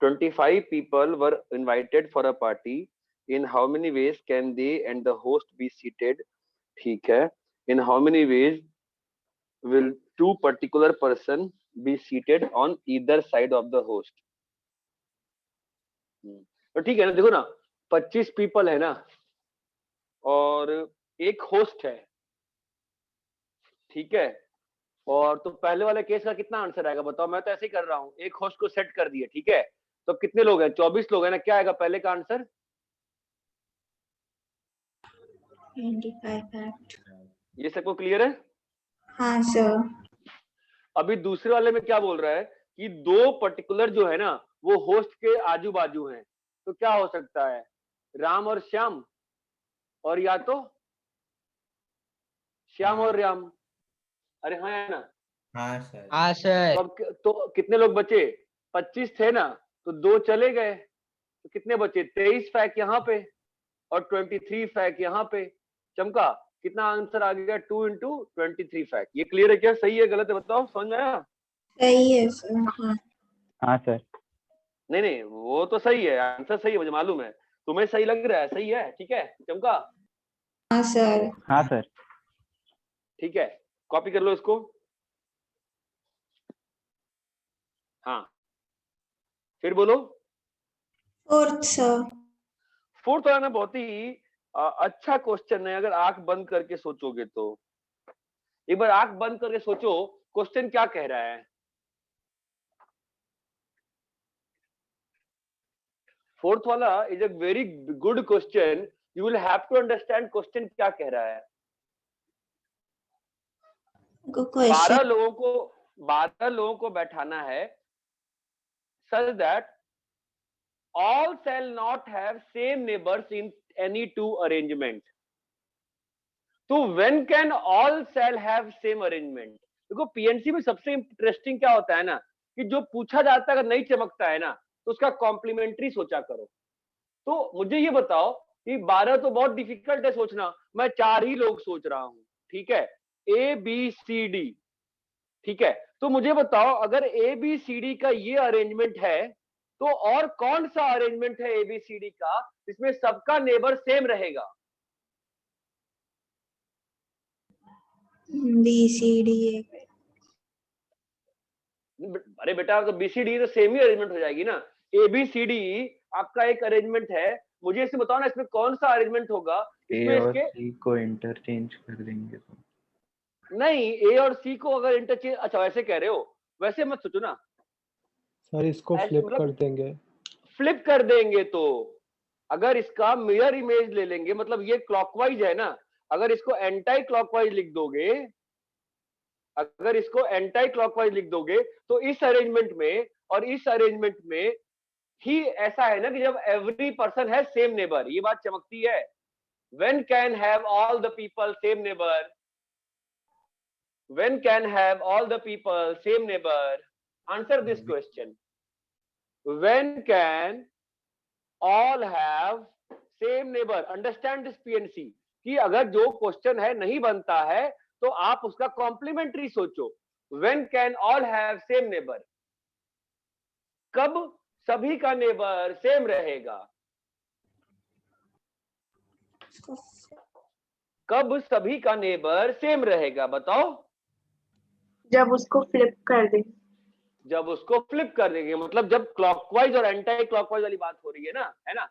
25 people were invited for a party. In how many ways can they and the host be seated? ठीक है. In how many ways will two particular person be seated on either side of the host? तो ठीक है ना, देखो ना, 25 people है ना, और एक होस्ट है, ठीक है. और तो पहले वाले केस का कितना आंसर आएगा बताओ. मैं तो ऐसे ही कर रहा हूँ, एक होस्ट को सेट कर दिया, ठीक है. तो कितने लोग हैं? 24 लोग हैं ना. क्या आएगा पहले का आंसर? 25. ये सबको क्लियर है? हाँ सर. अभी दूसरे वाले में क्या बोल रहा है कि दो पर्टिकुलर जो है ना वो होस्ट के आजू बाजू हैं. तो क्या हो सकता है? राम और श्याम, और या तो श्याम और राम. अरे हाँ है ना. हाँ सर. हाँ सर. तो अब तो कितने लोग बचे? 25 थे ना, तो 2 चले गए, तो कितने बचे? 23 फैक यहाँ पे और 23 फैक यहाँ पे. चमका, कितना आंसर आ गया? 2 into 23 फैक. ये क्लियर है क्या? सही है गलत है बताओ, समझ में आया? सही है सर. हाँ. हाँ सर. नहीं नहीं, वो तो सही है, आंसर सही है, मुझे मालूम है. तुम्हें सही लग रहा है? सही है, ठीक है चमका. हाँ सर. हाँ सर. ठीक है, कॉपी कर लो इसको. हाँ, फिर बोलो. 4th sir. फोर्थ वाला ना बहुत ही अच्छा क्वेश्चन है. अगर आंख बंद करके सोचोगे तो, एक बार आंख बंद करके सोचो क्वेश्चन क्या कह रहा है. फोर्थ वाला is a very good question. You will have to understand question क्या कह रहा है. Good question. 12 लोगों को बैठाना है such that all shall not have same neighbors in any two arrangement. तो when can all shall have same arrangement? देखो पीएनसी में सबसे इंटरेस्टिंग क्या होता है ना, कि जो पूछा जाता है अगर नहीं चमकता है ना तो उसका कॉम्प्लीमेंट्री सोचा करो. तो मुझे ये बताओ कि 12 तो बहुत डिफिकल्ट है सोचना, मैं 4 ही लोग सोच रहा हूं, ठीक है, ए बी सी डी, ठीक है. तो मुझे बताओ अगर ए बी सी डी का ये अरेंजमेंट है तो और कौन सा अरेंजमेंट है ए बी सी डी का जिसमें सबका नेबर सेम रहेगा? BCD. अरे बेटा तो बीसीडी तो सेम ही अरेंजमेंट हो जाएगी ना. ए बी सी डी आपका एक अरेंजमेंट है, मुझे इसे बताओ ना इसमें कौन सा अरेंजमेंट होगा इसमें ए और इसके. सी को इंटरचेंज कर देंगे तो. नहीं, ए और सी को अगर इंटरचेंज, अच्छा वैसे कह रहे हो, वैसे मत सोचो ना सर. इसको ऐसे फ्लिप मतलब कर देंगे. फ्लिप कर देंगे तो अगर इसका मिरर इमेज ले लेंगे, मतलब ये क्लॉकवाइज है ना, अगर इसको एंटी क्लॉकवाइज लिख दोगे, अगर इसको एंटी क्लॉकवाइज लिख दोगे तो इस अरेंजमेंट में और इस अरेंजमेंट में ही ऐसा है ना कि जब एवरी पर्सन है सेम नेबर. ये बात चमकती है. When can have all the people same neighbour? When can have all the people same neighbour? Answer this question. When can all have same neighbour? Understand this PNC कि अगर जो question है नहीं बनता है तो आप उसका कॉम्प्लीमेंट्री सोचो. When can all have same neighbour? कब सभी का नेबर सेम रहेगा? कब सभी का नेबर सेम रहेगा बताओ? जब उसको फ्लिप कर दे. जब उसको फ्लिप कर देंगे, मतलब जब क्लॉकवाइज और एंटी क्लॉकवाइज वाली बात हो रही है ना, है ना?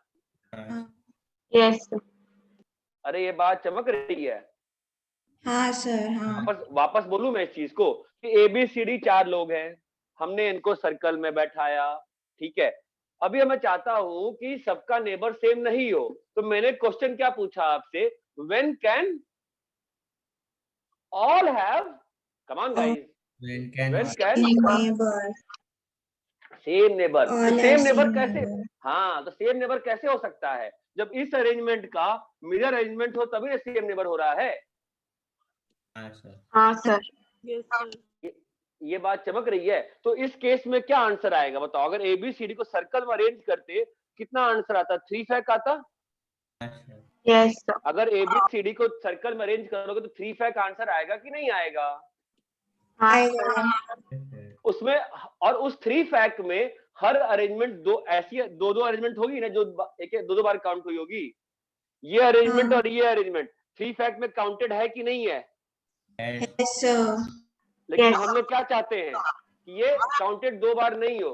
यस. अरे ये बात चमक रही है. हाँ सर. हाँ. वापस बोलूं मैं इस चीज को कि ए बी सी डी 4 लोग हैं, हमने इनको सर्कल में बैठाया, ठीक है. अभी मैं चाहता हूं कि सबका नेबर सेम नहीं हो, तो मैंने क्वेश्चन क्या पूछा आपसे? When can all have, come on guys, When can when all- can Neighbor. Same neighbour. All are same neighbour same कैसे? neighbor. हाँ, तो सेम नेबर कैसे हो सकता है? जब इस अरेंजमेंट का मिरर अरेंजमेंट हो तभी ना सेम नेबर हो रहा है. हाँ सर. हाँ सर. ये बात चमक रही है. तो इस केस में क्या आंसर आएगा बताओ? अगर एबीसीडी को सर्कल में अरेंज करते कितना आंसर आता? 3 फैक आता. हाँ सर. यस. अगर एबीसीडी को सर्कल में अरेंज करोगे तो 3 फैक आंसर आएगा कि नहीं आएगा? हाँ आएगा. सर. उसमें और उस 3 फैक में हर अरेंजमेंट दो ऐसी दो अरेंजमेंट होगी ना जो एक दो बार काउंट हुई होगी। ये अरेंजमेंट हाँ। और ये अरेंजमेंट थ्री फैक्ट में काउंटेड है कि नहीं है? Yes, sir. लेकिन Yes. हम लोग क्या चाहते हैं कि ये काउंटेड दो बार नहीं हो,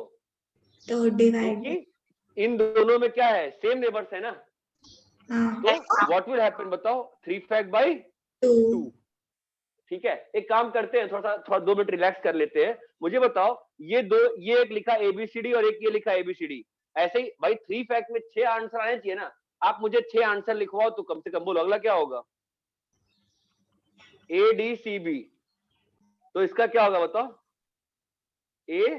तो डिवाइड। क्योंकि इन दोनों में क्या है, सेम नेबर्स है ना। हाँ। तो व्हाट विल हैपन बताओ, three fact by two. Two. ठीक है, एक काम करते हैं, थोड़ा 2 मिनट रिलैक्स कर लेते हैं। मुझे बताओ ये दो, ये एक लिखा एबीसीडी और एक ये लिखा एबीसीडी, ऐसे ही भाई थ्री फैक्ट में 6 आंसर आने चाहिए ना। आप मुझे 6 आंसर लिखवाओ तो कम से कम बोलो अगला क्या होगा, ए डी सी बी। तो इसका क्या होगा बताओ, ए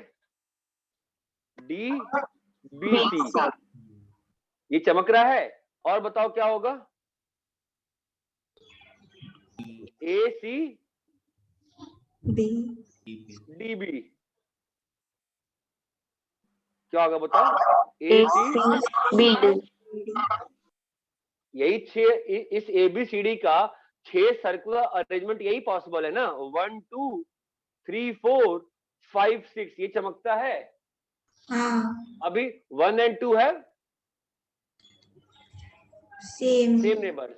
डी बी सी। ये चमक रहा है। और बताओ क्या होगा, A C B. D B. क्या होगा बताओ, ए सी बी डी। यही 6, इस एबीसीडी का 6 सर्कुलर अरेंजमेंट यही पॉसिबल है ना। 1 2 3 4 5 6 ये चमकता है। हाँ। अभी 1 and 2 है सेम नेबर्स,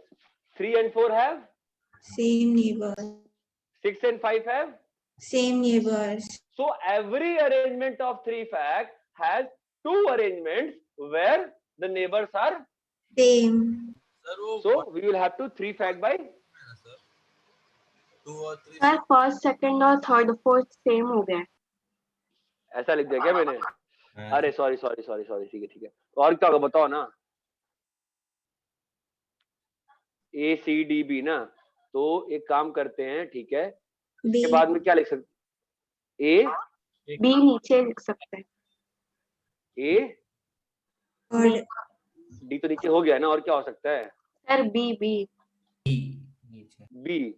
3 and 4 है सेम नेबर, 6 and 5 है। Same neighbours. So every arrangement of three fact has 2 arrangements where the neighbors are same. so we will have to 3 fact by sir first second और third fourth same हो गया। ऐसा लिख दिया क्या मैंने? अरे सॉरी ठीक है। तो और क्या होगा बताओ ना, ए सी डी बी ना। तो एक काम करते हैं, ठीक है, इसके बाद में क्या लिख सकते, ए बी नीचे लिख सकते हैं। ए और डी तो नीचे हो गया ना, और क्या हो सकता है? सर बी बी बी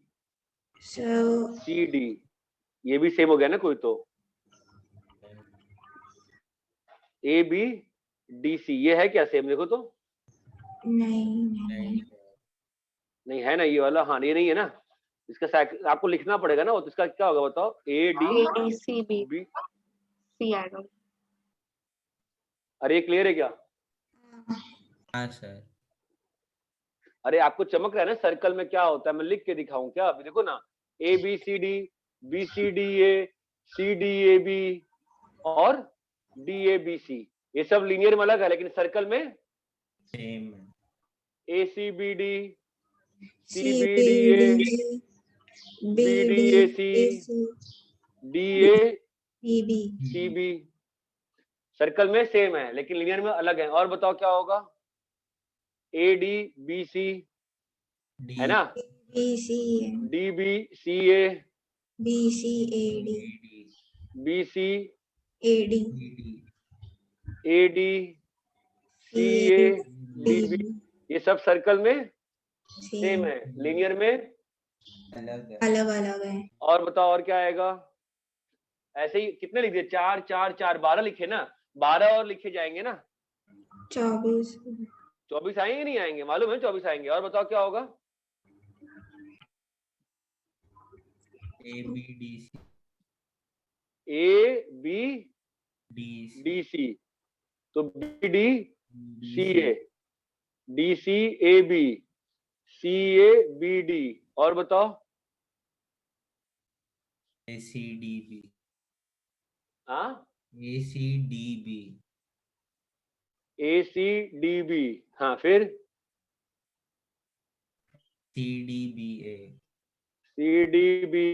सो सी डी, ये भी सेम हो गया ना कोई तो। ए बी डी सी ये है क्या सेम, देखो तो। नहीं नहीं है ना ये वाला, हाँ ये नहीं है ना। इसका आपको लिखना पड़ेगा ना, तो इसका क्या होगा बताओ, A D C B B. C आएगा। अरे क्लियर है क्या? हाँ सर। अरे आपको चमक रहा है ना सर्कल में क्या होता है, मैं लिख के दिखाऊं क्या? अभी देखो ना, A B C D, B C D A, C D A B और डी ए बी सी, ये सब लीनियर में अलग है लेकिन सर्कल में सेम है। A C B D, C C B B D A, D B D A C, D A B B. C B, circle में सेम है लेकिन लीनियर में अलग है। और बताओ क्या होगा, ए डी बी सी है ना, B C D B C A, B C A D, B C A D, A D C A D B, ये सब सर्कल में सेम है, लीनियर में अलग अलग है। और बताओ और क्या आएगा? ऐसे ही कितने लिख दिए, 4 4 4 12 लिखे ना, 12 और लिखे जाएंगे ना, 24 24 आएंगे नहीं आएंगे, मालूम है 24 आएंगे। और बताओ क्या होगा, A B D C, A B D D C, तो B D C A, D C A B, C A B D. और बताओ ए सी डी बी, हाँ A C D B, A C D B, हाँ फिर C D B A, C D B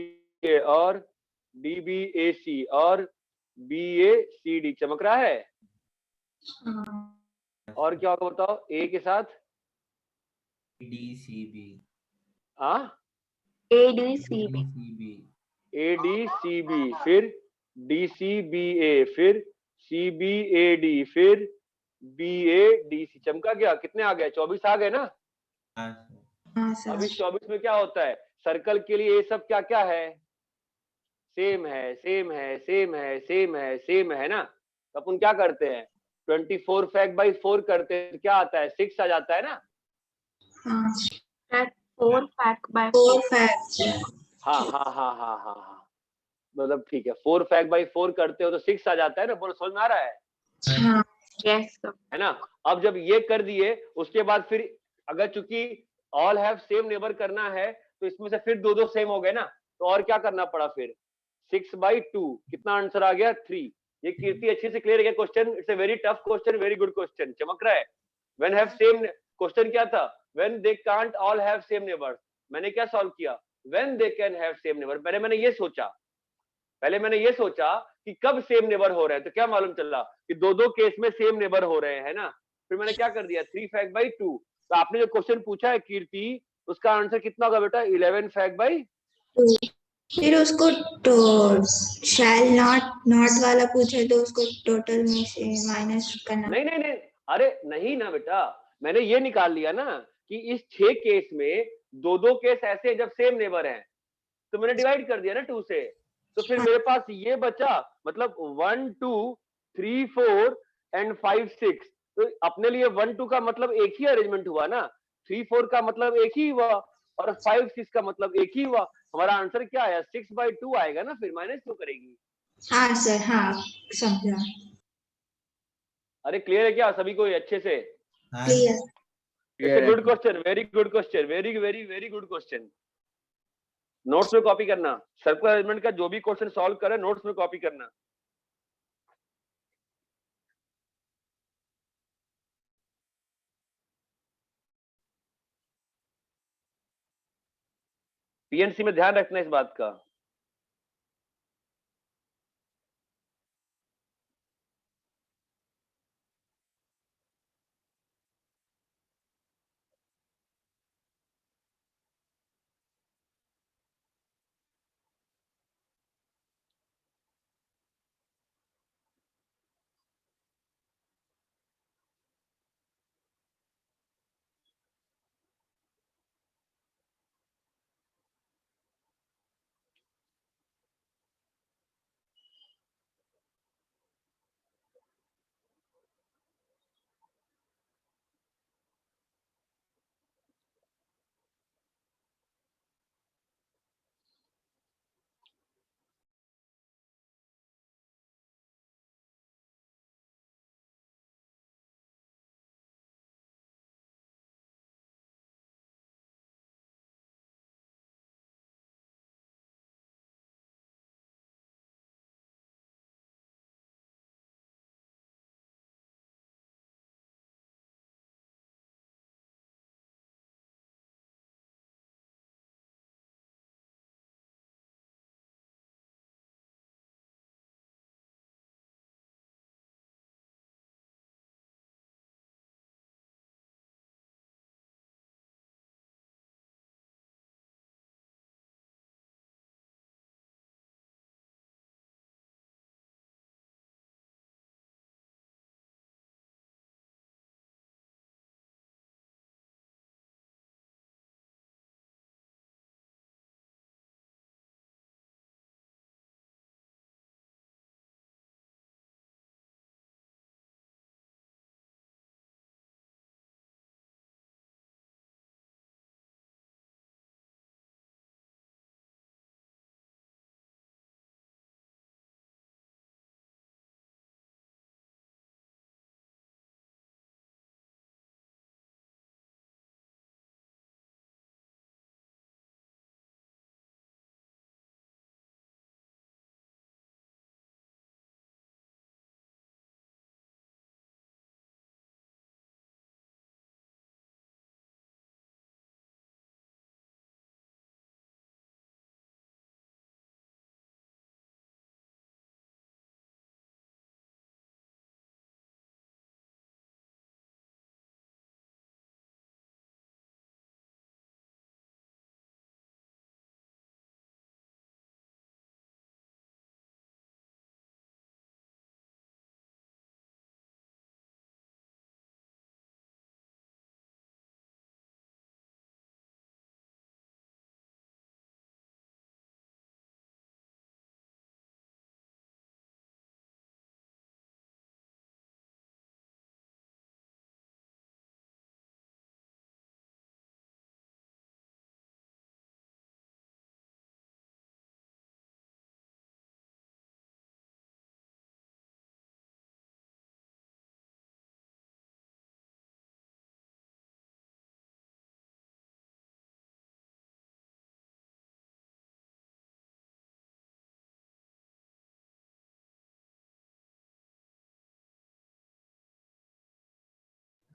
A और D B A सी और B A C D, चमक रहा है। और क्या होगा बताओ ए के साथ, डी सी बी, हाँ A D C B, A D C B, फिर डी सी बी ए, फिर सी बी ए डी, फिर बी ए डी सी। चमका गया, कितने आ गए, 24 आ गए ना। हाँ सर। अब इस 24 में क्या होता है, सर्कल के लिए ये सब क्या क्या है, सेम है सेम है सेम है सेम है सेम है ना। तो अपन क्या करते हैं, 24 फैक्ट बाई 4 करते हैं, क्या आता है 6 आ जाता है ना। हाँ 4 फैक्ट बाय 4 फैक्ट। हाँ हाँ हाँ हाँ हाँ हाँ, मतलब ठीक है, 4 फैक्ट बाई 4 करते हो तो 6 आ जाता है ना, बोलो समझ में आ रहा है। हाँ Yes, sir. है ना। अब जब ये कर दिए उसके बाद फिर अगर चूंकि ऑल हैव सेम नेबर करना है तो इसमें से फिर दो दो सेम हो गए ना, तो और क्या करना पड़ा फिर 6/2 कितना आंसर आ गया 3। ये कीर्ति अच्छे से क्लियर है question. It's a very tough question, very good question, चमक रहा है। व्हेन हैव सेम, क्वेश्चन क्या था, when they can't all have same neighbours. मैंने क्या सॉल्व किया, when they can have same neighbour. पहले मैंने ये सोचा कि कब सेम नेबर हो रहे हैं, तो क्या मालूम चला कि दो दो केस में सेम नेबर हो रहे हैं ना। फिर मैंने क्या कर दिया 3/2। तो आपने जो क्वेश्चन पूछा है कीर्ति, उसका आंसर कितना होगा बेटा 11/2। फिर उसको तो शैल नॉट वाला पूछे तो उसको टोटल में से माइनस करना। नहीं नहीं नहीं, अरे नहीं ना बेटा, मैंने ये निकाल लिया ना कि इस 6 केस में दो दो केस ऐसे हैं जब सेम नेबर हैं, तो मैंने डिवाइड कर दिया ना 2 से। तो फिर मेरे पास ये बचा, मतलब 1 2 3 4 एंड 5 6। तो अपने लिए 1 2 का मतलब एक ही अरेंजमेंट हुआ ना, 3 4 का मतलब एक ही हुआ, और 5 6 का मतलब एक ही हुआ। हमारा आंसर क्या आया 6/2 आएगा ना, फिर माइनस क्यों करेगी। हाँ सर, हाँ समझा। अरे क्लियर है क्या सभी को ये अच्छे से। हाँ clear. It's a good question, very good question, very very very good question. Notes में कॉपी करना, सर्कुलर अरेंजमेंट का जो भी क्वेश्चन सॉल्व करे नोट्स में कॉपी करना। पीएनसी में ध्यान रखना इस बात का।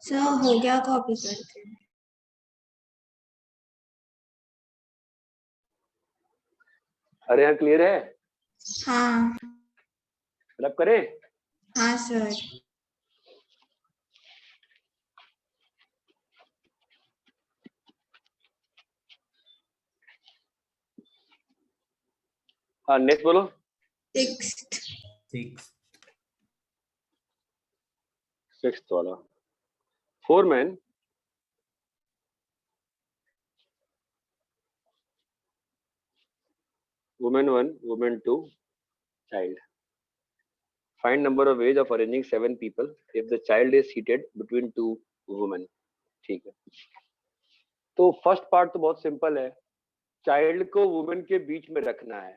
सर हो गया, कॉपी करते हैं। अरे यहाँ क्लियर है? हाँ रब करें? हाँ सर। हाँ नेक्स्ट बोलो। 6th 6th सिक्स्थ वाला। 4 men woman 1 woman 2 child. Find number of ways of arranging 7 people if the child is seated between 2 women. ठीक है, तो फर्स्ट पार्ट तो बहुत सिंपल है, चाइल्ड को वुमेन के बीच में रखना है।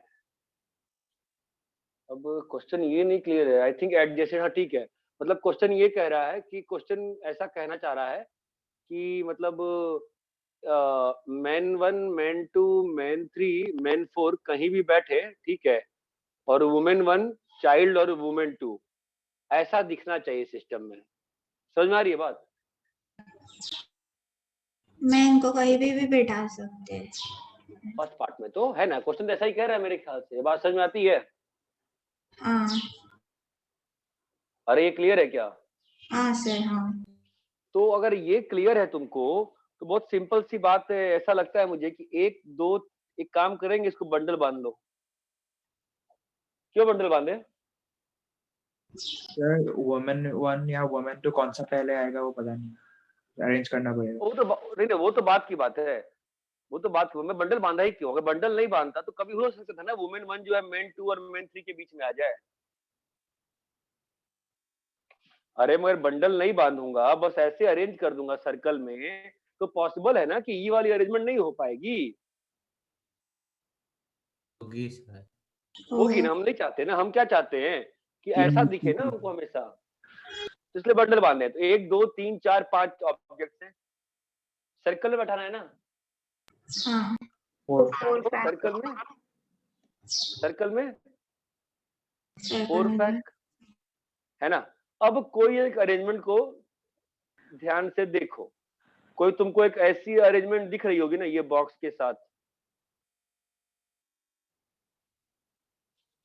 अब क्वेश्चन ये नहीं क्लियर है, आई थिंक एडजस्ट। हाँ ठीक है, मतलब क्वेश्चन ये कह रहा है कि क्वेश्चन ऐसा कहना चाह रहा है कि मतलब मैन 1 मैन 2 मैन 3 मैन 4 कहीं भी बैठे, ठीक है, और वुमेन 1 चाइल्ड और वुमेन 2 ऐसा दिखना चाहिए सिस्टम में। समझ में आ रही है बात? मैं इनको कहीं भी बैठा सकते हैं। फर्स्ट पार्ट में तो है ना, क्वेश्चन तो ऐसा ही कह रहा है मेरे ख्याल से। बात समझ में आती है? हाँ अरे ये क्लियर है क्या? हाँ सर हाँ। तो अगर ये क्लियर है तुमको तो बहुत सिंपल सी बात है। ऐसा लगता है मुझे कि एक काम करेंगे, इसको बंडल बांध लो। क्यों बंडल बांधे? सर वुमेन 1 या वुमेन 2 कौन सा पहले आएगा वो पता नहीं, अरेंज करना पड़ेगा। वो तो नहीं, वो तो बात की बात है, वो तो बात की। मैं बंडल बांधा ही क्यों? अगर बंडल नहीं बांधता तो कभी हो सकता था ना वुमेन 1 जो है मेन 2 और मेन 3 के बीच में आ जाए। अरे मगर बंडल नहीं बांधूंगा, बस ऐसे अरेंज कर दूंगा सर्कल में, तो पॉसिबल है ना कि ये वाली अरेंजमेंट नहीं हो पाएगी। होगी सर। होगी ना? हम नहीं चाहते ना, हम क्या चाहते हैं कि ऐसा दिखे ना हमको हमेशा, तो इसलिए बंडल बांधे। तो 1 2 3 4 5 ऑब्जेक्ट्स हैं, सर्कल में बैठाना है ना। हाँ Four facts. सर्कल में 4 second पैक है ना। अब कोई एक अरेंजमेंट को ध्यान से देखो, कोई तुमको एक ऐसी अरेंजमेंट दिख रही होगी ना ये बॉक्स के साथ,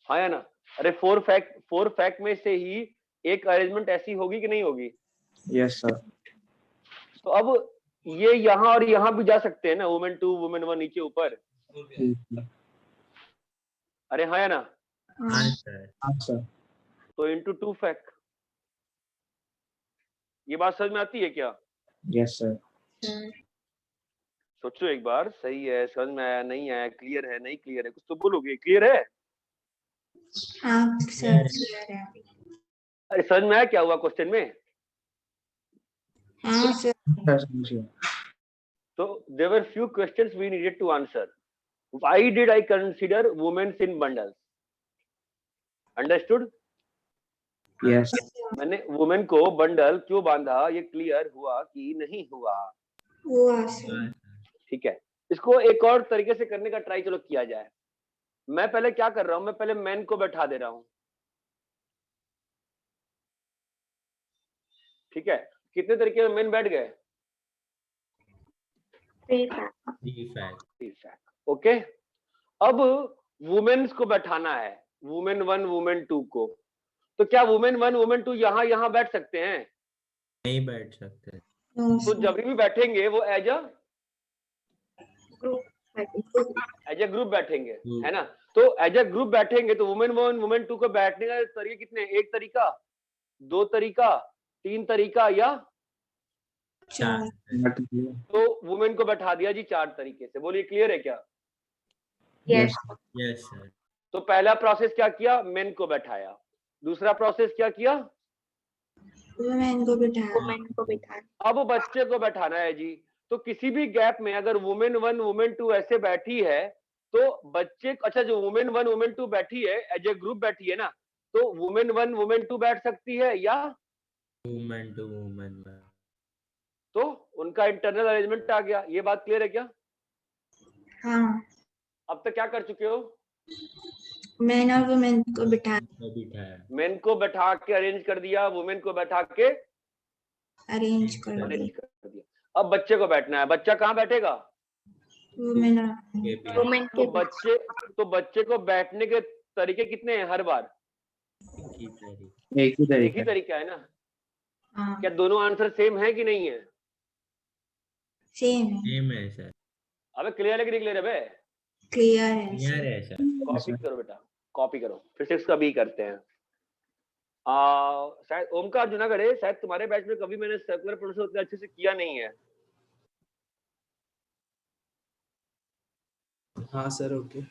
हाँ या ना? अरे 4 फैक्ट में से ही एक अरेंजमेंट ऐसी होगी कि नहीं होगी? Yes sir. तो अब ये यहाँ और यहाँ भी जा सकते हैं ना, वुमेन 2 वुमेन 1 नीचे ऊपर। अरे हाँ या ना? हाँ सर। हाँ सर। तो इंटू 2 फैक्ट। ये बात समझ में आती है क्या? Yes sir. सोचो एक बार, सही है, समझ में आया, नहीं आया, क्लियर है, नहीं क्लियर है, कुछ तो बोलोगे। क्लियर है? हाँ सर क्लियर है। अरे समझ में आया क्या हुआ क्वेश्चन में? हाँ sir. So there were few questions we needed to answer. Why did I consider women in bundles? Understood? Yes मैंने वुमेन को बंडल क्यों बांधा, ये क्लियर हुआ कि नहीं हुआ? हुआ सर। ठीक है, इसको एक और तरीके से करने का ट्राई चलो किया जाए। मैं पहले क्या कर रहा हूं, मैं पहले मैन को बैठा दे रहा हूं, ठीक है। कितने तरीके में मैन बैठ गए? 3 facts. 3 facts. ओके। अब वुमेन्स को बैठाना है, वुमेन 1 वुमेन 2 को। तो क्या वुमेन 1 वुमेन 2 यहाँ बैठ सकते हैं? नहीं बैठ सकते। No, तो sir. जब भी बैठेंगे वो एज Group. ग्रुप बैठेंगे, Group. है ना। तो एज अ ग्रुप बैठेंगे तो वुमेन 1 वुमेन 2 को बैठने का तरीके कितने? एक तरीका, 2 तरीका, 3 तरीका या 4। तो वुमेन को बैठा दिया जी 4 तरीके से। बोलिए क्लियर है क्या? Yes. Yes sir. तो पहला प्रोसेस क्या किया, मेन को बैठाया। दूसरा प्रोसेस क्या किया, वुमेन को बिठाया। Women को बिठाया. अब बच्चे को बैठाना है जी। तो किसी भी गैप में अगर वुमेन 1 वुमेन 2 ऐसे बैठी है तो बच्चे, अच्छा जो वुमेन 1 वुमेन 2 बैठी है एज ए ग्रुप बैठी है ना, तो वुमेन 1 वुमेन 2 बैठ सकती है या वुमेन टू वुमेन। तो उनका इंटरनल अरेंजमेंट आ गया। ये बात क्लियर है क्या? हाँ अब तक क्या कर चुके हो? मैन और वुमेन को बिठाया। बिठाया। मेन को बैठा के अरेंज कर दिया, वुमेन को बैठा के अरेंज कर Arrange दिया। अरेंज कर दिया। अब बच्चे को बैठना है, बच्चा कहाँ बैठेगा? वुमेन के बीच Women तो के बच्चे को बैठने के तरीके कितने हैं हर बार? की तरीके एक ही एक तरीका ही तरीका है ना? हाँ क्या दोनों आंसर सेम है कि नहीं है? सेम है, सेम है सर, अबे क्लियर है कि नहीं क्लियर है बे? क्लियर है क्लियर सर। है सर। कॉपी करो बेटा, कॉपी करो। फिजिक्स का भी करते हैं। शायद ओमकार जूनागढ़ है, शायद तुम्हारे बैच में कभी मैंने सर्कुलर प्रोसेस उतने अच्छे से किया नहीं है। हाँ सर ओके।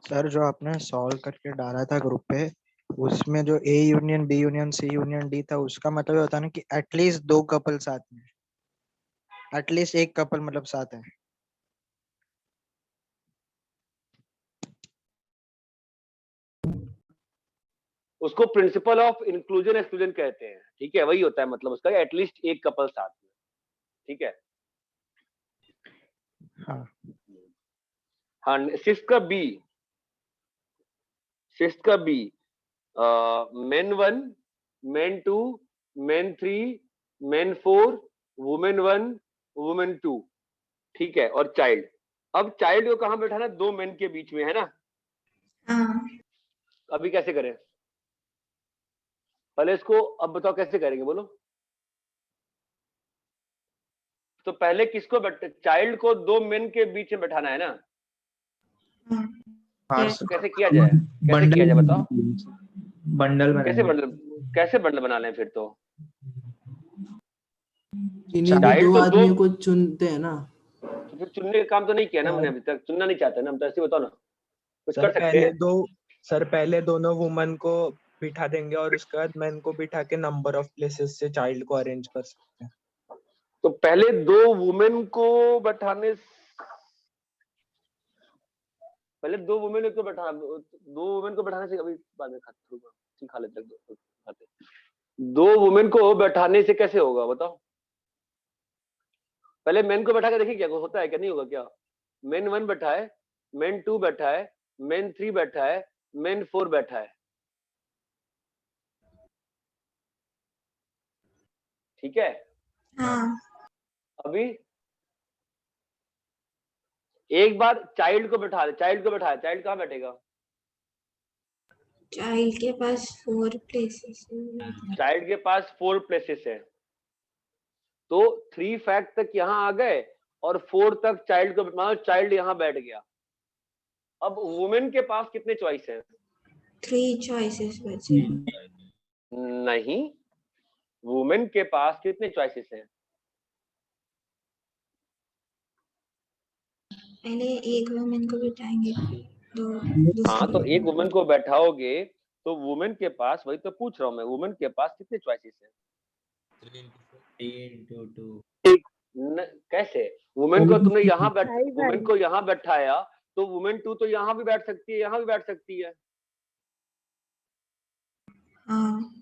सर जो आपने सॉल्व करके डाला था ग्रुप पे, उसमें जो A union B union C union D था, उसका मतलब ये होता है ना कि एटलीस्ट 2 कपल साथ में, एटलीस्ट एक कपल मतलब साथ है। उसको प्रिंसिपल ऑफ इंक्लूजन एक्सक्लूजन कहते हैं। ठीक है, वही होता है मतलब उसका, एटलीस्ट एक कपल साथ में। ठीक है। हाँ हाँ, सिक्स का बी, सिक्स का B, men 1, men 2, men 3, men 4, women 1, women 2। ठीक है, और चाइल्ड। अब चाइल्ड को कहां बैठाना है? 2 मेन के बीच में, है ना? हाँ अभी कैसे करें? पहले इसको अब बताओ कैसे करेंगे, बोलो। तो पहले किसको चाइल्ड को 2 मेन के बीच में बैठाना है ना? हाँ हाँ yes. तो कैसे किया जाए? कैसे किया जाए बताओ? बंडल कैसे बनाएंगे। बंडल बना लें फिर? तो इन्हीं में चाइल्ड 2 तो आदमियों को चुनते हैं ना। तो फिर चुनने का काम तो नहीं किया ना मैंने अभी तक। चुनना नहीं चाहते ना हम तो, ऐसे बताओ ना, कुछ कर सकते हैं। सर पहले दोनों वुमन को बिठा देंगे और उसके बाद मैन को बिठा के नंबर ऑफ प्लेसेस से चाइल्ड को अरेंज कर सकते हैं। तो पहले 2 वुमेन को बैठाने, पहले 2 वुमेन को बैठा, 2 वुमेन को बैठाने से, अभी बाद में खा लेते हैं, खाते। 2 वुमेन को बैठाने से कैसे होगा बताओ? पहले मेन को बैठा के देखिए क्या होता है, क्या नहीं होगा क्या? मेन 1 बैठा है, मेन 2 बैठा है, मेन 3 बैठा है, मेन 4 बैठा है। ठीक है। हाँ अभी एक बार चाइल्ड को बैठा दे, चाइल्ड को बैठा, चाइल्ड कहाँ बैठेगा? चाइल्ड के पास 4 प्लेसेस है। चाइल्ड के पास 4 प्लेसेस है, तो 3 फैक्ट तक यहां आ गए और 4 तक चाइल्ड को, मतलब चाइल्ड यहां बैठ गया। अब वुमेन के पास कितने चॉइस है? 3 choices बचे। नहीं, वुमेन के पास कितने चॉइसेस हैं? पहले एक वुमेन को बिठाएंगे, हाँ, तो एक वुमेन को बैठाओगे तो वुमेन के पास, वही तो पूछ रहा हूँ मैं, वुमेन के पास कितने चॉइसेस हैं? 3 into 2. कैसे? वुमेन को तुमने वुमेन को यहाँ बैठाया तो वुमेन 2 तो यहाँ भी बैठ सकती है, यहाँ भी बैठ सकती है। हाँ,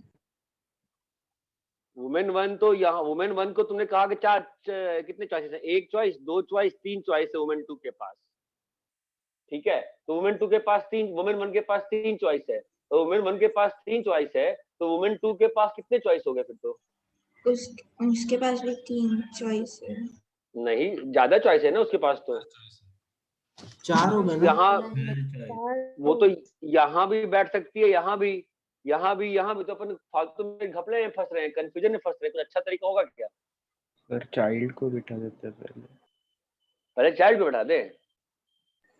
वुमेन 1 तो यहाँ, वुमेन 1 को तुमने कहा कि कितने चॉइसेस हैं? 1 चॉइस, 2 चॉइस, 3 चॉइस है वुमेन 2 के पास, ठीक है? तो वुमेन 2 के पास 3, वुमेन 1 के पास 3 चॉइस है, तो वुमेन 1 के पास 3 चॉइस है, तो वुमेन 2 के पास कितने चॉइस हो गए फिर तो? उसके पास भी 3 चॉइस है। नहीं, ज्यादा चॉइस है ना उसके पास तो। 4 हो गए ना? यहाँ वो तो यहाँ भी बैठ सकती है, यहाँ भी, यहाँ भी, तो अपन फालतू में घपले में फंस रहे हैं, कंफ्यूजन में फंस रहे हैं। कुछ अच्छा तरीका होगा क्या? सर चाइल्ड को बिठा देते हैं पहले चाइल्ड को बैठा दे।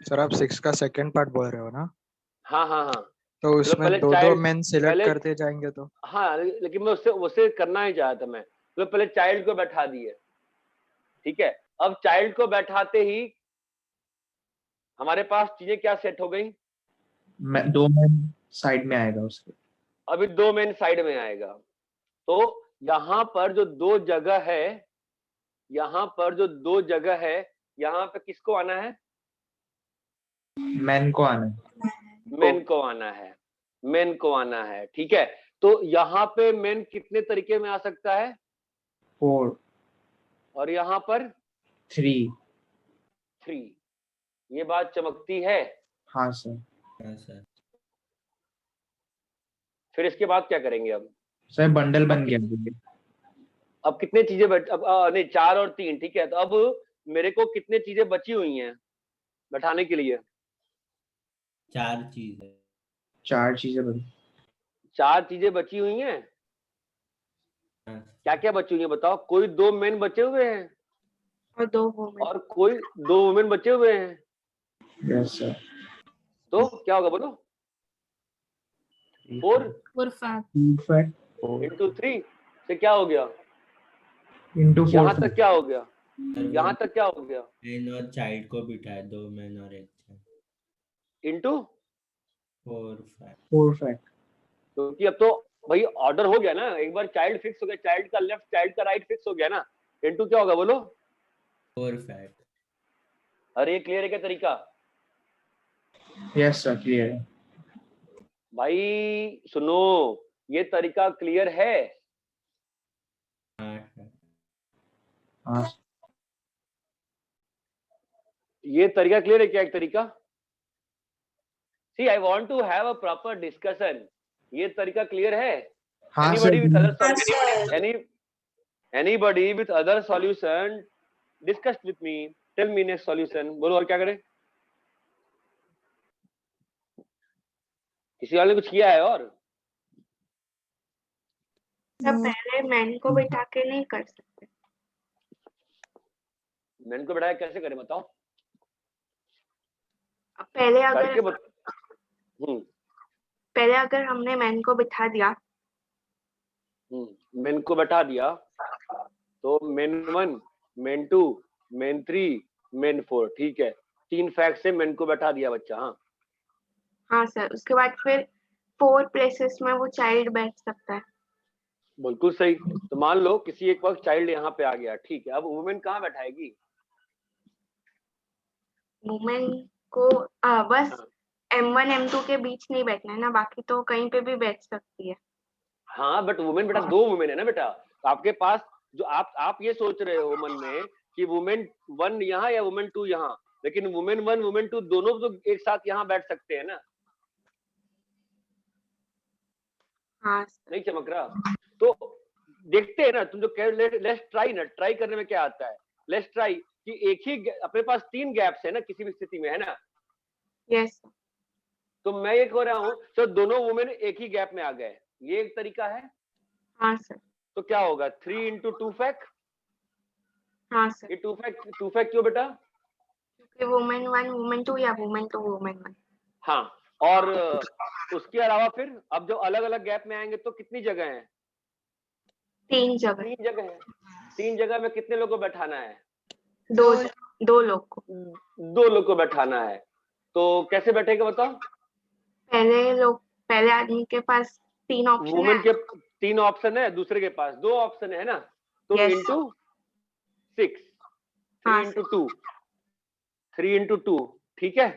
सर आप 6 का सेकंड पार्ट बोल रहे हो ना? हाँ। तो उसमें पहले दो child- मेन सिलेक्ट पहले- करते जाएंगे तो। हाँ, लेकिन मैं उससे करना ही चाहता मैं, तो पहले चाइल्ड को बैठा दिए, ठीक है? अब चाइल्ड को बैठाते ही हमारे पास चीजें क्या सेट हो गई? 2 मैन साइड में आएगा उसके। अभी 2 मेन साइड में आएगा, तो यहाँ पर जो 2 जगह है, यहाँ पर जो 2 जगह है, यहाँ पे किसको आना है? मैन को आना है। मेन को आना है, मेन को आना है, ठीक है? तो यहाँ पे मेन कितने तरीके में आ सकता है? 4, और यहाँ पर 3। 3। ये बात चमकती है। हाँ सर। हाँ सर। फिर इसके बाद क्या करेंगे अब? सर बंडल बन गया। अब कितने चीजें अब नहीं, 4 और 3, ठीक है? तो अब मेरे को कितने चीजें बची हुई हैं बैठाने के लिए? 4 चीजें। 4 चीजें बनी। 4 चीजें बची हुई हैं। हाँ। क्या क्या बची हुई है बताओ? कोई 2 मेन बचे हुए हैं और 2 वुमेन। और कोई 2 वुमेन बचे हुए हैं। Yes sir. तो क्या होगा बोलो? 4 into 3 से क्या हो गया? into 4 यहाँ तक क्या हो गया? यहाँ तक क्या हो गया? मैन और चाइल्ड को बिठाए, 2 मैन और 1 चाइल्ड। Into 4 fact. क्योंकि अब तो भाई ऑर्डर हो गया ना, एक बार चाइल्ड फिक्स हो गया, चाइल्ड का लेफ्ट चाइल्ड का राइट फिक्स हो गया ना, इंटू क्या होगा बोलो? 4 फैक्ट। अरे ये क्लियर है क्या तरीका? यस सर क्लियर है। भाई सुनो, ये तरीका क्लियर है? हाँ ये तरीका क्लियर है क्या? एक तरीका, see I want to have a proper discussion. ये तरीका क्लियर है? हाँ sir. Anybody with other solution discuss with me, tell me next solution। बोलो और क्या करें? किसी वाले ने कुछ किया है? और सब पहले मैन को बिठा के नहीं कर सकते। मैन को बैठाया कैसे करें बताओ? पहले करके अगर बता। हमने मैन को बिठा दिया, मेन को बैठा दिया तो मेन 1, मेन 2, मेन 3, मेन 4, ठीक है? 3 फैक्ट से मेन को बैठा दिया बच्चा। हाँ सर। उसके बाद फिर 4 प्लेसेस में वो चाइल्ड बैठ सकता है। बिल्कुल सही। तो मान लो किसी एक वक्त चाइल्ड यहाँ पे आ गया, ठीक है? अब वुमेन कहाँ बैठाएगी? वुमेन को बस M1 M2 के बीच नहीं बैठना है ना, बाकी तो कहीं पे भी बैठ सकती है। हाँ, बट वुमेन बेटा 2 वुमेन है ना बेटा, तो आपके पास जो आप ये सोच रहे हो मन में कि वुमेन 1 यहाँ या वुमेन 2 यहाँ, लेकिन वुमेन 1 वुमेन 2 दोनों तो एक साथ यहाँ बैठ सकते हैं ना। हाँ नहीं चमक रहा? तो देखते हैं ना, तुम जो कह लेट्स ट्राई ना, ट्राई करने में क्या आता है? लेट्स ट्राई कि एक ही अपने पास 3 गैप्स है ना किसी भी स्थिति में, है ना? यस। तो मैं ये कह रहा हूँ तो दोनों वुमेन एक ही गैप में आ गए, ये एक तरीका है। हाँ सर। तो क्या होगा? 3 into 2 फैक्ट। हाँ सर। ये 2 फैक्ट क्यों बेटा? क्योंकि वुमेन 1 वुमेन 2 या वुमेन 2 वुमेन 1। हाँ, और उसके अलावा फिर अब जो अलग अलग गैप में आएंगे तो कितनी जगह है? 3 जगह, 3 जगह है। 3 जगह में कितने लोग को बैठाना है? 2 लोग को। 2 लोग को बैठाना है। तो कैसे बैठेगा बताओ? पहले आदमी के पास 3 ऑप्शन वुमेन है। के 3 ऑप्शन है, दूसरे के पास 2 ऑप्शन है ना, तो Yes. इंटू 6, 3 हाँ, इंटू 2, 3 इंटू 2, ठीक है।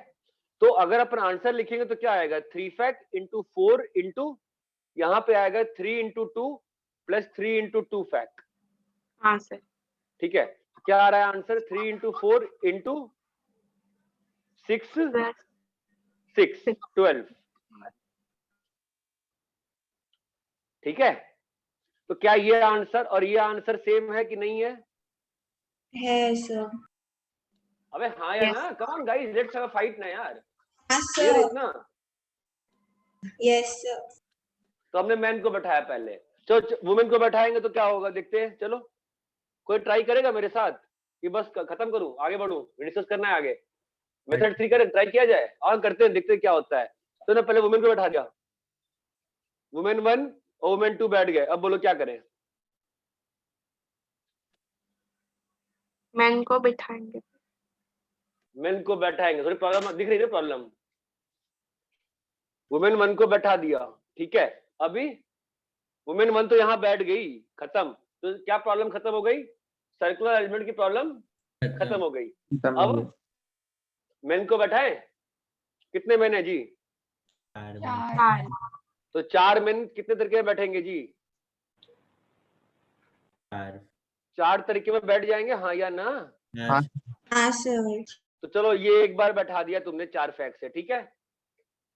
तो अगर अपन आंसर लिखेंगे तो क्या आएगा? 3 फैक्ट इंटू 4 इंटू, यहाँ पे आएगा 3 इंटू 2 प्लस 3 इंटू 2 फैक्ट, हाँ सर। ठीक है। क्या आ रहा है आंसर? 3 इंटू 4 इंटू 6, प्लस 6, 12, ठीक है। तो क्या ये आंसर और ये आंसर सेम है कि नहीं है? है सर। अबे हाँ या Yes. ना, come on guys, let's have a fight ना यार, हाँ क्लियर है सर। इतना? Yes sir. तो हमने मैन को बैठाया पहले, तो वुमेन को बैठाएंगे तो क्या होगा देखते हैं। चलो कोई ट्राई करेगा मेरे साथ कि बस खत्म करूं, आगे बढ़ूं, डिस्कस करना है आगे? मेथड 3 करें, ट्राई किया जाए और करते हैं, देखते हैं क्या होता है। तो ना पहले वुमेन को बैठा दिया, वुमेन 1 और वुमेन 2 बैठ गए। अब बोलो क्या करें? मैन को बिठाएंगे। मेन को बैठाएंगे, थोड़ी प्रॉब्लम दिख रही है, प्रॉब्लम। वुमेन 1 को बैठा दिया, ठीक है। अभी वुमेन 1 तो यहाँ बैठ गई, खत्म। तो क्या प्रॉब्लम खत्म हो गई? सर्कुलर एलिमेंट की प्रॉब्लम खत्म हो गई। अब मेन को बैठाएं, कितने मेन है जी? 4। तो 4 मेन कितने तरीके में बैठेंगे जी? 4 तरीके में बैठ जाएंगे, हाँ या ना? हाँ। हाँ सर। तो चलो ये एक बार बैठा दिया तुमने 4 फैक्ट से, ठीक है।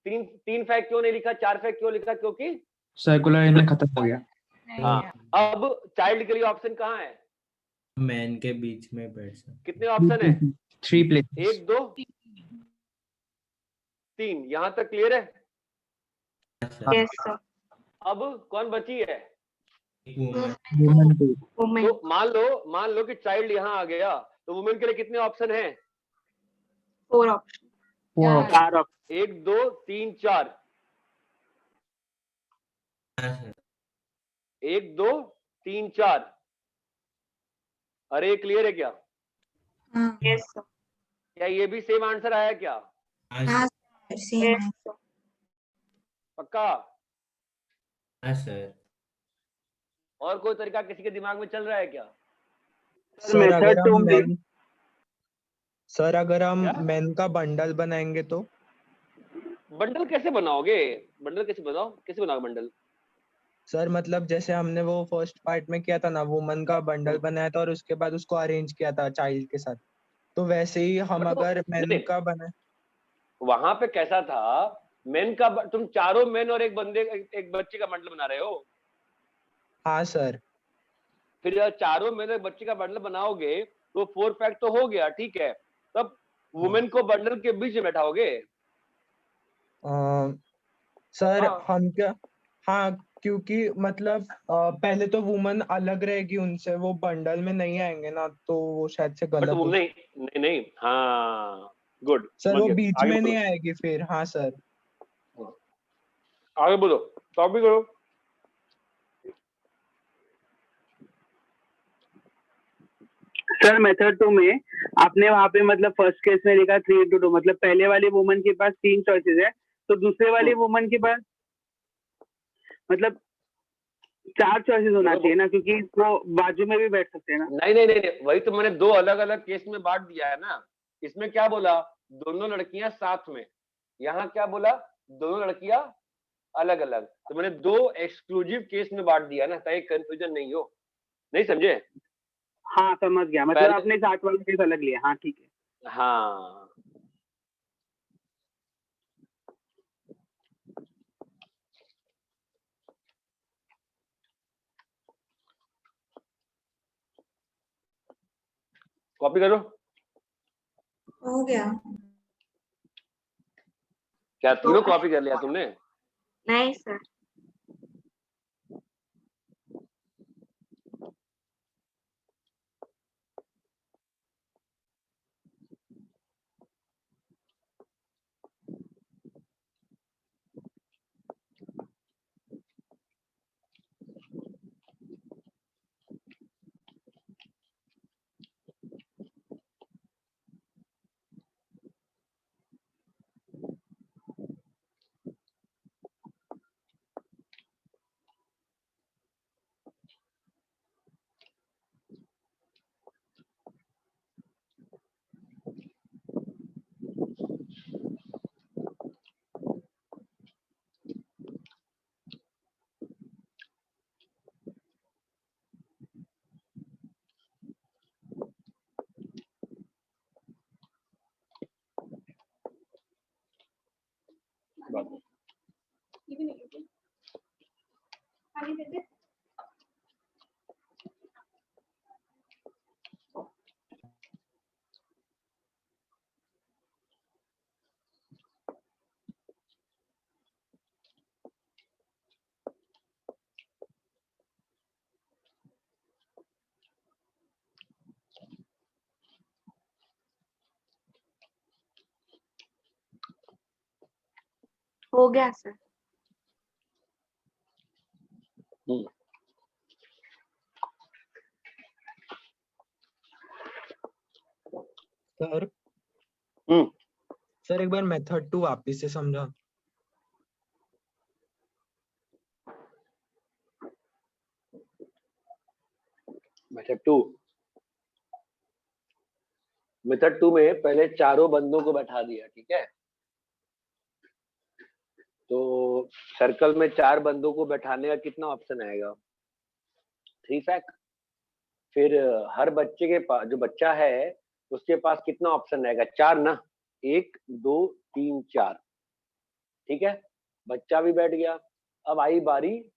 3 फैक्ट क्यों नहीं लिखा, 4 फैक्ट क्यों लिखा? क्योंकि सर्कुलर एलिमेंट खत्म हो गया। हाँ। अब चाइल्ड के लिए ऑप्शन कहाँ है? मैन के बीच में बैठ सकते। कितने ऑप्शन है? 3 प्लेसेस। 1 2 3, यहाँ तक क्लियर है? Yes sir. अब कौन बची है? वुमेन 2। वुमेन। तो मान लो कि चाइल्ड यहाँ आ गया, तो वुमेन के लिए कितने ऑप्शन हैं? 4 ऑप्शन। 4 ऑप्शन। 1 2 3 4, 1 2 3 4। अरे क्लियर है क्या? हाँ। Yes sir. क्या ये भी सेम आंसर आया क्या? हाँ सर, सेम यस है। सर। पक्का? सर और कोई तरीका किसी के दिमाग में चल रहा है क्या? सर अगर हम मैन क्या? मैन का बंडल बनाएंगे तो? बंडल कैसे बनाओगे? बंडल कैसे बनाओगे बंडल? सर मतलब जैसे हमने वो फर्स्ट पार्ट में किया था ना, वुमन का बंडल बनाया था और उसके बाद उसको अरेंज किया था चाइल्ड के साथ, तो वैसे ही हम बट वो अगर मैन नहीं, का बना। वहां पे कैसा था? मेन का तुम चारों मेन और एक बंदे एक बच्चे का बंडल बना रहे हो। हाँ सर। फिर जब चारों मेन और एक बच्चे का बंडल बनाओगे तो 4 फैक्ट तो हो गया, ठीक है। तब वुमेन को बंडल के बीच में बैठाओगे? सर हाँ। हम क्या, हाँ क्योंकि मतलब पहले तो वुमन अलग रहेगी उनसे, वो बंडल में नहीं आएंगे ना, तो वो शायद से बट गलत वो हो। नहीं, हाँ गुड, सर समझ वो गया। बीच आगे में बोलो, नहीं आएगी फिर। हाँ सर। आगे बोलो, टॉपिक करो। सर मेथड 2 में आपने वहाँ पे मतलब फर्स्ट केस में लिखा 3 into 2, मतलब पहले वाली वुमन के पास 3 चॉइसेस है, तो दूसरे वाली वुमन के पास मतलब 4 चॉइसेस होना चाहिए ना, क्योंकि वो बाजू में भी बैठ सकते हैं ना। नहीं, वही तो मैंने 2 अलग अलग केस में बांट दिया है ना। इसमें क्या बोला? दोनों लड़कियां साथ में। यहाँ क्या बोला? दोनों लड़कियां अलग अलग। तो मैंने 2 एक्सक्लूसिव केस में बांट दिया ना, ताकि कंफ्यूजन नहीं हो। नहीं समझे? हाँ समझ गया, मतलब आपने 60 वाला केस अलग लिया। हाँ ठीक है। हाँ कॉपी करो। हो गया। क्या तीनों कॉपी कर लिया तुमने? नहीं सर। हो गया सर। सर हम्म सर एक बार मेथड 2 वापिस से समझा। मेथड टू में पहले चारों बंदों को बैठा दिया, ठीक है। तो सर्कल में 4 बंदों को बैठाने का कितना ऑप्शन आएगा? 3 फैक्ट। फिर हर बच्चे के पास, जो बच्चा है उसके पास कितना ऑप्शन आएगा? 4 ना, 1 2 3 4, ठीक है। बच्चा भी बैठ गया। अब आई बारी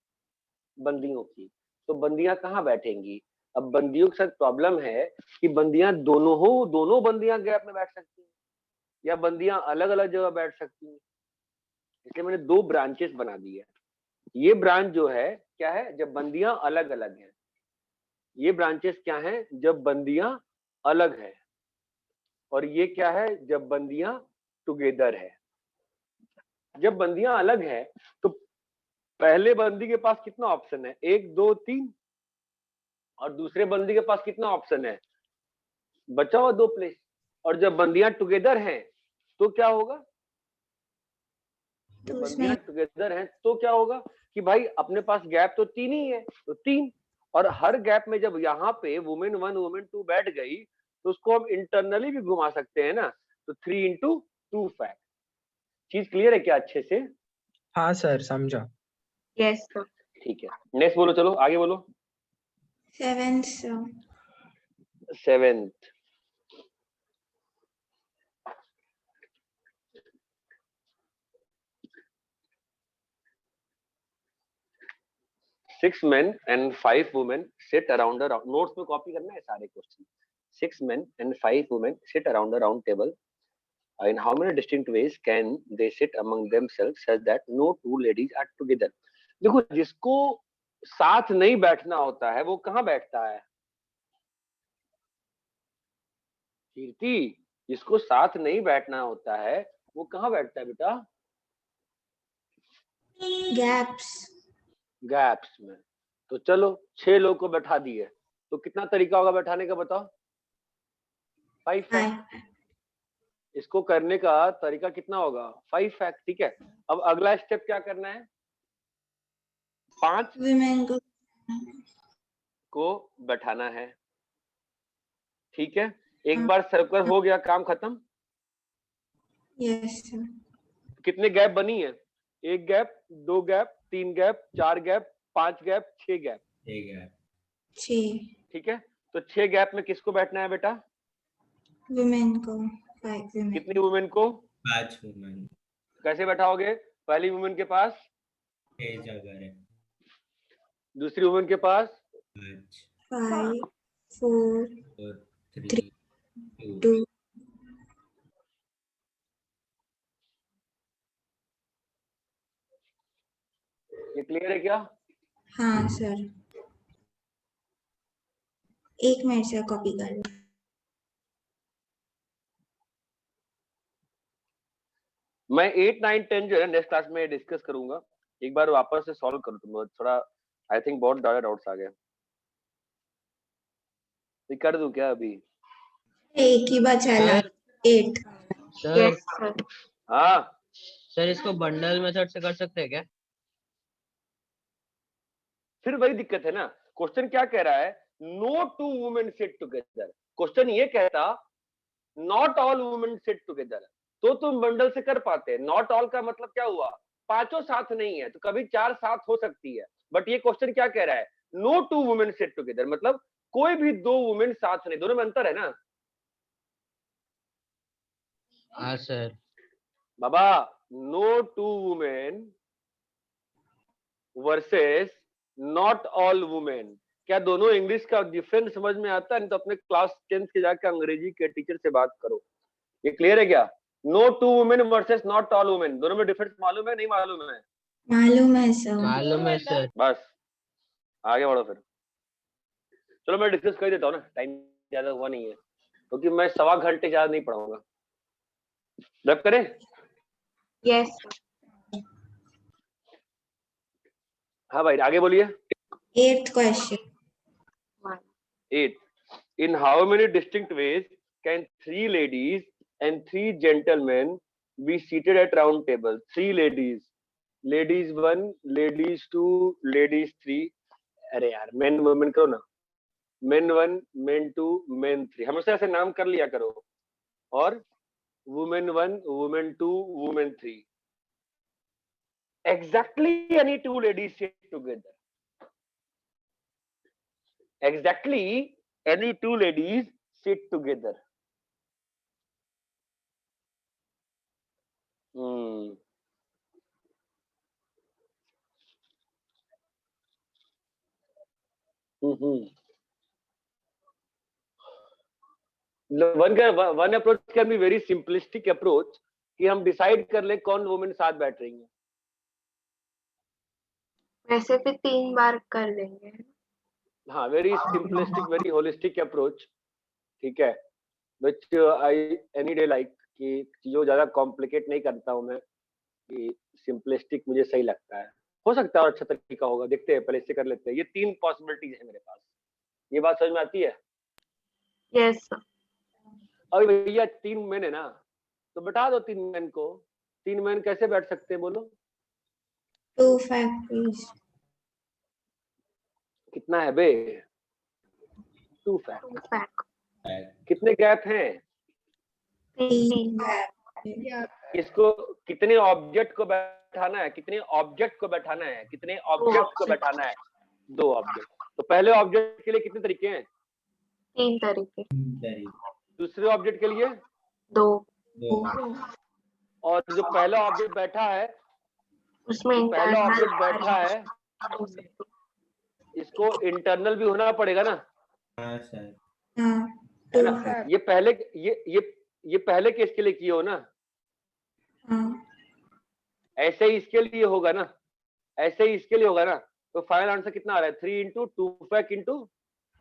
बंदियों की, तो बंदियां कहाँ बैठेंगी? अब बंदियों के साथ प्रॉब्लम है कि बंदियां दोनों बंदियां गैप में बैठ सकती हैं या बंदियां अलग अलग जगह बैठ सकती हैं। इसलिए मैंने 2 ब्रांचेस बना दी है। ये ब्रांच जो है क्या है? जब बंदियां अलग अलग हैं। ये ब्रांचेस क्या हैं? जब बंदियां अलग है। और ये क्या है? जब बंदियां टुगेदर है। जब बंदियां अलग है तो पहले बंदी के पास कितना ऑप्शन है? 1 2 3। और दूसरे बंदी के पास कितना ऑप्शन है? बचा हुआ 2 प्लेस। और जब बंदियां टुगेदर हैं तो क्या होगा? जब तो बंदियां उसमें टुगेदर हैं तो क्या होगा कि भाई अपने पास गैप तो 3 ही है, तो 3। और हर गैप में जब यहाँ पे वुमेन 1 वुमेन 2 बैठ गई तो उसको हम इंटरनली भी घुमा सकते हैं ना। तो 3 into 2 फैक्ट। चीज क्लियर है क्या अच्छे से? हाँ सर समझा। Yes sir. ठीक है, नेक्स्ट बोलो, चलो आगे बोलो। 7th sir. 7th, Six men and 5 women sit around a round. Notes में कॉपी करना है सारे question. 6 men and 5 women sit around a round table. In how many distinct ways can they sit among themselves such that no 2 ladies are together? देखो, जिसको साथ नहीं बैठना होता है वो कहाँ बैठता है? कीर्ति, जिसको साथ नहीं बैठना होता है वो कहाँ बैठता है बेटा? Gaps. गैप्स में। तो चलो 6 लोग को बैठा दिए, तो कितना तरीका होगा बैठाने का बताओ? 5 फैक्ट। 5. इसको करने का तरीका कितना होगा? 5 फैक्ट, ठीक है। अब अगला स्टेप क्या करना है? 5 Women को बैठाना है, ठीक है। एक बार सर्कल हो गया, काम खत्म। Yes sir. कितने गैप बनी है? 1 gap, 2 gap, 3 gap, 4 gap, 5 gap, 6 gap, ठीक है। 6. ठीक है। तो 6 गैप में किसको बैठना है बेटा? Women को 5 women. कितनी वुमेन को? 5 वुमेन। कैसे बैठाओगे? पहली वुमेन के पास 6 जगह है। दूसरी वुमेन के पास 5 5 4 4 3 3 2 2. ये क्लियर है क्या? हाँ सर, एक मिनट से कॉपी कर लो। मैं 8 9 10 जो है नेक्स्ट क्लास में डिस्कस करूंगा। एक बार वापस से सॉल्व करो तुम, थोड़ा आई थिंक बहुत ज्यादा डाउट्स आ गए। ये कर दूं क्या अभी? एक ही बचा है 8। Sir yes sir. हाँ सर इसको बंडल मेथड से कर सकते हैं क्या? फिर वही दिक्कत है ना। क्वेश्चन क्या कह रहा है? No 2 women sit together. Question ये कहता not all women sit together, तो तुम बंडल से कर पाते। नॉट ऑल का मतलब क्या हुआ? पांचों साथ नहीं है, तो कभी 4 साथ हो सकती है। बट ये क्वेश्चन क्या कह रहा है? नो 2 वुमेन सिट टुगेदर, मतलब कोई भी 2 वुमेन साथ नहीं। दोनों में अंतर है ना हाँ सर। बाबा। No 2 women versus not all women. क्या दोनों इंग्लिश का डिफरेंस समझ में आता है? नहीं तो अपने क्लास 10th के जाके अंग्रेजी के टीचर से बात करो। ये क्लियर है क्या? No two women versus not all women, दोनों में डिफरेंस मालूम है नहीं मालूम है? मालूम है सर। मालूम है सर। बस आगे बढ़ो फिर। चलो मैं डिस्कस कर देता हूँ ना, टाइम ज्यादा हुआ नहीं है, क्योंकि मैं 1.25 घंटे ज्यादा नहीं पढ़ाऊंगा। रब करें? यस हाँ भाई आगे बोलिए। 8th question. 8. In how many distinct ways can 3 ladies and 3 gentlemen be seated at round table? 3 ladies, ladies 1, ladies 2, ladies 3. अरे यार men women करो ना, men 1, men 2, men 3, हमेशा ऐसे नाम कर लिया करो। और women 1, women 2, women 3. Exactly any 2 ladies sit together. Exactly any 2 ladies sit together. One approach can be very simplistic approach कि हम डिसाइड कर ले कौन वुमेन साथ बैठ रही है। वैसे भी 3 बार कर देंगे। हाँ, very simplistic, very holistic approach, ठीक है, विच आई एनी डे लाइक, कि चीजों ज्यादा कॉम्प्लिकेट नहीं करता हूँ मैं, कि सिंपलिस्टिक मुझे सही लगता है। हो सकता है और अच्छा तरीका होगा, देखते हैं, पहले इससे कर लेते हैं। ये 3 पॉसिबिलिटीज है मेरे पास, ये बात समझ में आती है? यस अभी भैया 3 मैन है ना, तो बैठा दो 3 मैन को। 3 मैन कैसे बैठ सकते हैं बोलो? 2 factories. कितना है बे? 2 फैक्ट। फैक्ट कितने गैप हैं? 3 इसको कितने ऑब्जेक्ट को बैठाना है? कितने ऑब्जेक्ट को बैठाना है? कितने ऑब्जेक्ट को बैठाना है? 2 ऑब्जेक्ट। तो पहले ऑब्जेक्ट के लिए कितने तरीके हैं? 3 तरीके। दूसरे ऑब्जेक्ट के लिए 2 और जो पहला ऑब्जेक्ट बैठा है, उसमें जो पहला इंटरनल ऑब्जेक्ट बैठा है, इसको इंटरनल भी होना पड़ेगा ना? हाँ सर। है ना? ये पहले ये पहले केस के लिए किए हो ना? ऐसे ही इसके लिए होगा ना? ऐसे ही इसके लिए होगा ना? तो फाइनल आंसर कितना आ रहा है? 3 into 2 fact into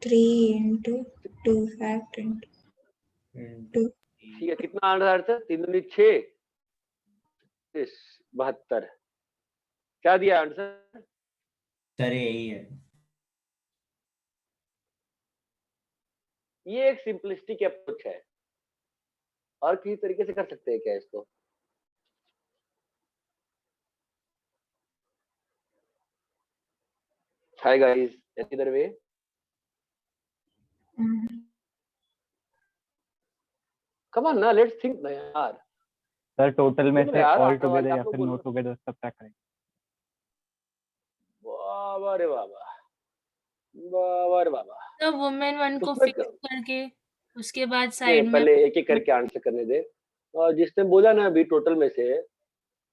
3 into 2 fact into 2। ठीक है, कितना आ रहा है? 3 दूनी 6, 72। क्या दिया आंसर? सर यही है। ये एक सिंपलिस्टिक अप्रोच है, और किसी तरीके से कर सकते हैं क्या इसको? Hi guys, any way? Come on ना, लेट्स थिंक ना यार। सर टोटल में से यार, ऑल आपका टुगेदर या आपको फिर बोलो। नो टुगेदर सब क्या करेंगे? वाह रे बाबा, वाह रे बाबा। तो वुमेन 1 को उसमें फिक्स करके उसके बाद नहीं, साइड में पहले एक एक करके आंसर करने दे। और जिसने बोला ना अभी टोटल में से,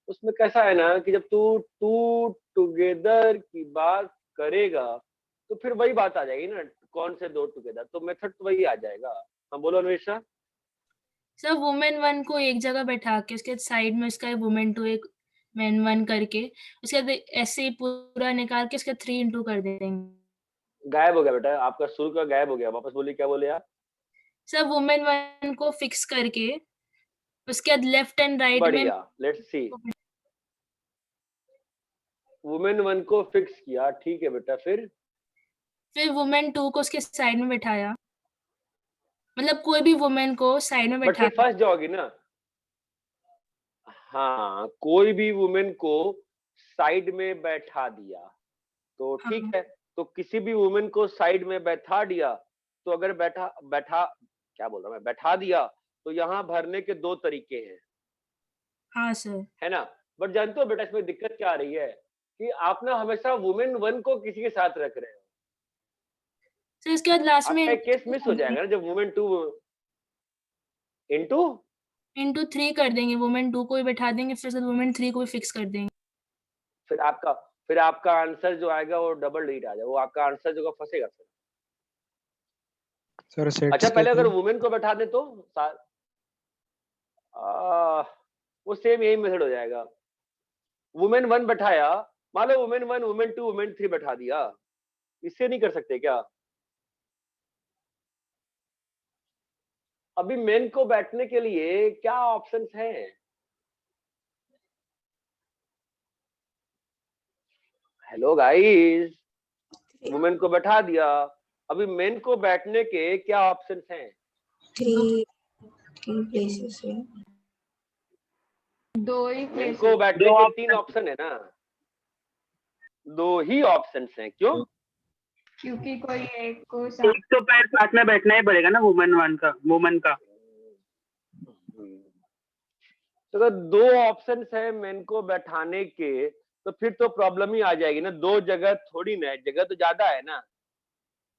उसमें कैसा है ना कि जब तू टुगेदर की बात करेगा तो फिर वही बात आ जाएगी ना, कौन से 2 टुगेदर, तो मेथड तो वही आ जाएगा। हम बोलो अन्वेषा। सर वुमेन 1 को एक जगह बैठा के उसके साइड में उसका वुमेन 2 एक मैन 1 करके उसके बाद ऐसे ही पूरा निकाल के उसका 3 into कर देंगे। गायब हो गया बेटा, आपका शुरू का गायब हो गया, वापस बोलिए, क्या बोले आप? सर वुमेन 1 को फिक्स करके उसके बाद लेफ्ट एंड राइट में बढ़िया, लेट्स सी। वुमेन 1 को फिक्स किया, ठीक है बेटा, फिर वुमेन 2 को उसके साइड में बैठाया, मतलब कोई भी वुमेन को साइड में बट बैठा फिर फंस जाओगी ना। हाँ, कोई भी वुमेन को साइड में बैठा दिया तो ठीक हाँ। है। तो किसी भी वुमेन को साइड में बैठा दिया, तो अगर बैठा दिया, तो यहाँ भरने के 2 तरीके हैं। हाँ सर। है ना? बट जानते हो बेटा इसमें दिक्कत क्या आ रही है कि आप ना हमेशा वुमेन 1 को किसी के साथ रख रहे हो। सर इसके बाद लास्ट में आपका एक केस मिस हो जाएगा ना, जब वुमेन 2 into 3 कर देंगे, वुमेन 2 को भी बैठा देंगे, फिर वुमेन 3 को भी फिक्स कर देंगे। फिर आपका फिर आपका आंसर जो आएगा वो डबल डिजिट आ जाएगा, वो आपका आंसर जो फंसेगा सर। सर अच्छा पहले अगर वुमेन को बैठा दे तो वो सेम यही मेथड हो जाएगा। वुमेन 1 बैठाया, मान लो वुमेन 1 वुमेन 2 वुमेन 3 बैठा दिया, इससे नहीं कर सकते क्या? अभी मेन को बैठने के लिए क्या ऑप्शंस हैं? हेलो गाइस, वुमेन को बैठा दिया, अभी मेन को बैठने के क्या ऑप्शंस हैं? 3 places है। 2 ही मेन प्लेस को बैठने के 3 ऑप्शन है ना, 2 ही ऑप्शंस हैं। क्यों? क्योंकि कोई एक को एक तो पैर साथ में बैठना ही पड़ेगा ना वुमन का। तो अगर 2 ऑप्शंस है मेन को बैठाने के, तो फिर तो प्रॉब्लम ही आ जाएगी ना। 2 जगह थोड़ी ना है, जगह तो ज्यादा है ना।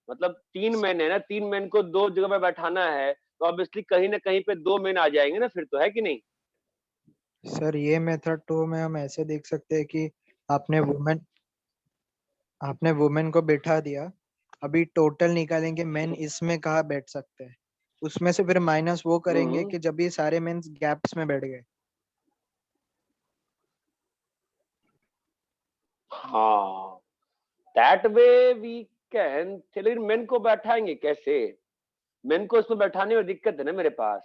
मतलब 3 मेन है ना, 3 मेन को 2 जगह पे बैठाना है, तो ऑब्वियसली कहीं ना कहीं पे 2 मेन आ जाएंगे ना फिर तो, है कि नहीं? सर ये मेथड 2 में हम ऐसे देख सकते हैं कि आपने वुमेन को बैठा दिया, अभी टोटल निकालेंगे मेन इसमें कहाँ बैठ सकते हैं, उसमें से फिर माइनस वो करेंगे कि जब ये सारे मेन गैप्स में बैठ गए। हाँ, दैट वे वी कैन। चलिए मेन को बैठाएंगे कैसे? मेन को इसमें बैठाने में दिक्कत है ना मेरे पास।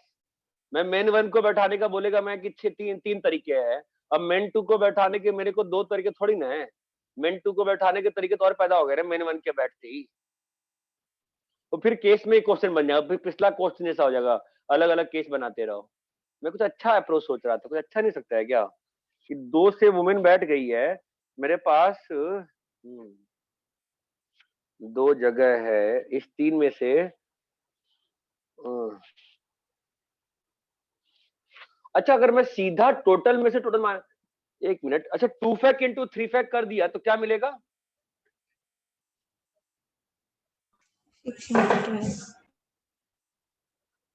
मैं मेन 1 को बैठाने का बोलेगा मैं कि 3 तरीके हैं। अब मेन 2 को बैठाने के मेरे को 2 तरीके थोड़ी ना है। मेन 2 को बैठाने के तरीके तो और पैदा हो गए ना मेन 1 के बैठते ही। तो फिर केस में क्वेश्चन बन जाएगा, फिर पिछला क्वेश्चन जैसा हो जाएगा, अलग अलग केस बनाते रहो। मैं कुछ अच्छा अप्रोच सोच रहा था, कुछ अच्छा नहीं सकता है क्या कि 2 से वुमेन बैठ गई है मेरे पास, 2 जगह है इस 3 में से। अच्छा अगर मैं सीधा टोटल में से टोटल मान, 1 मिनट, अच्छा 2 फैक इंटू 3 फैक कर दिया तो क्या मिलेगा?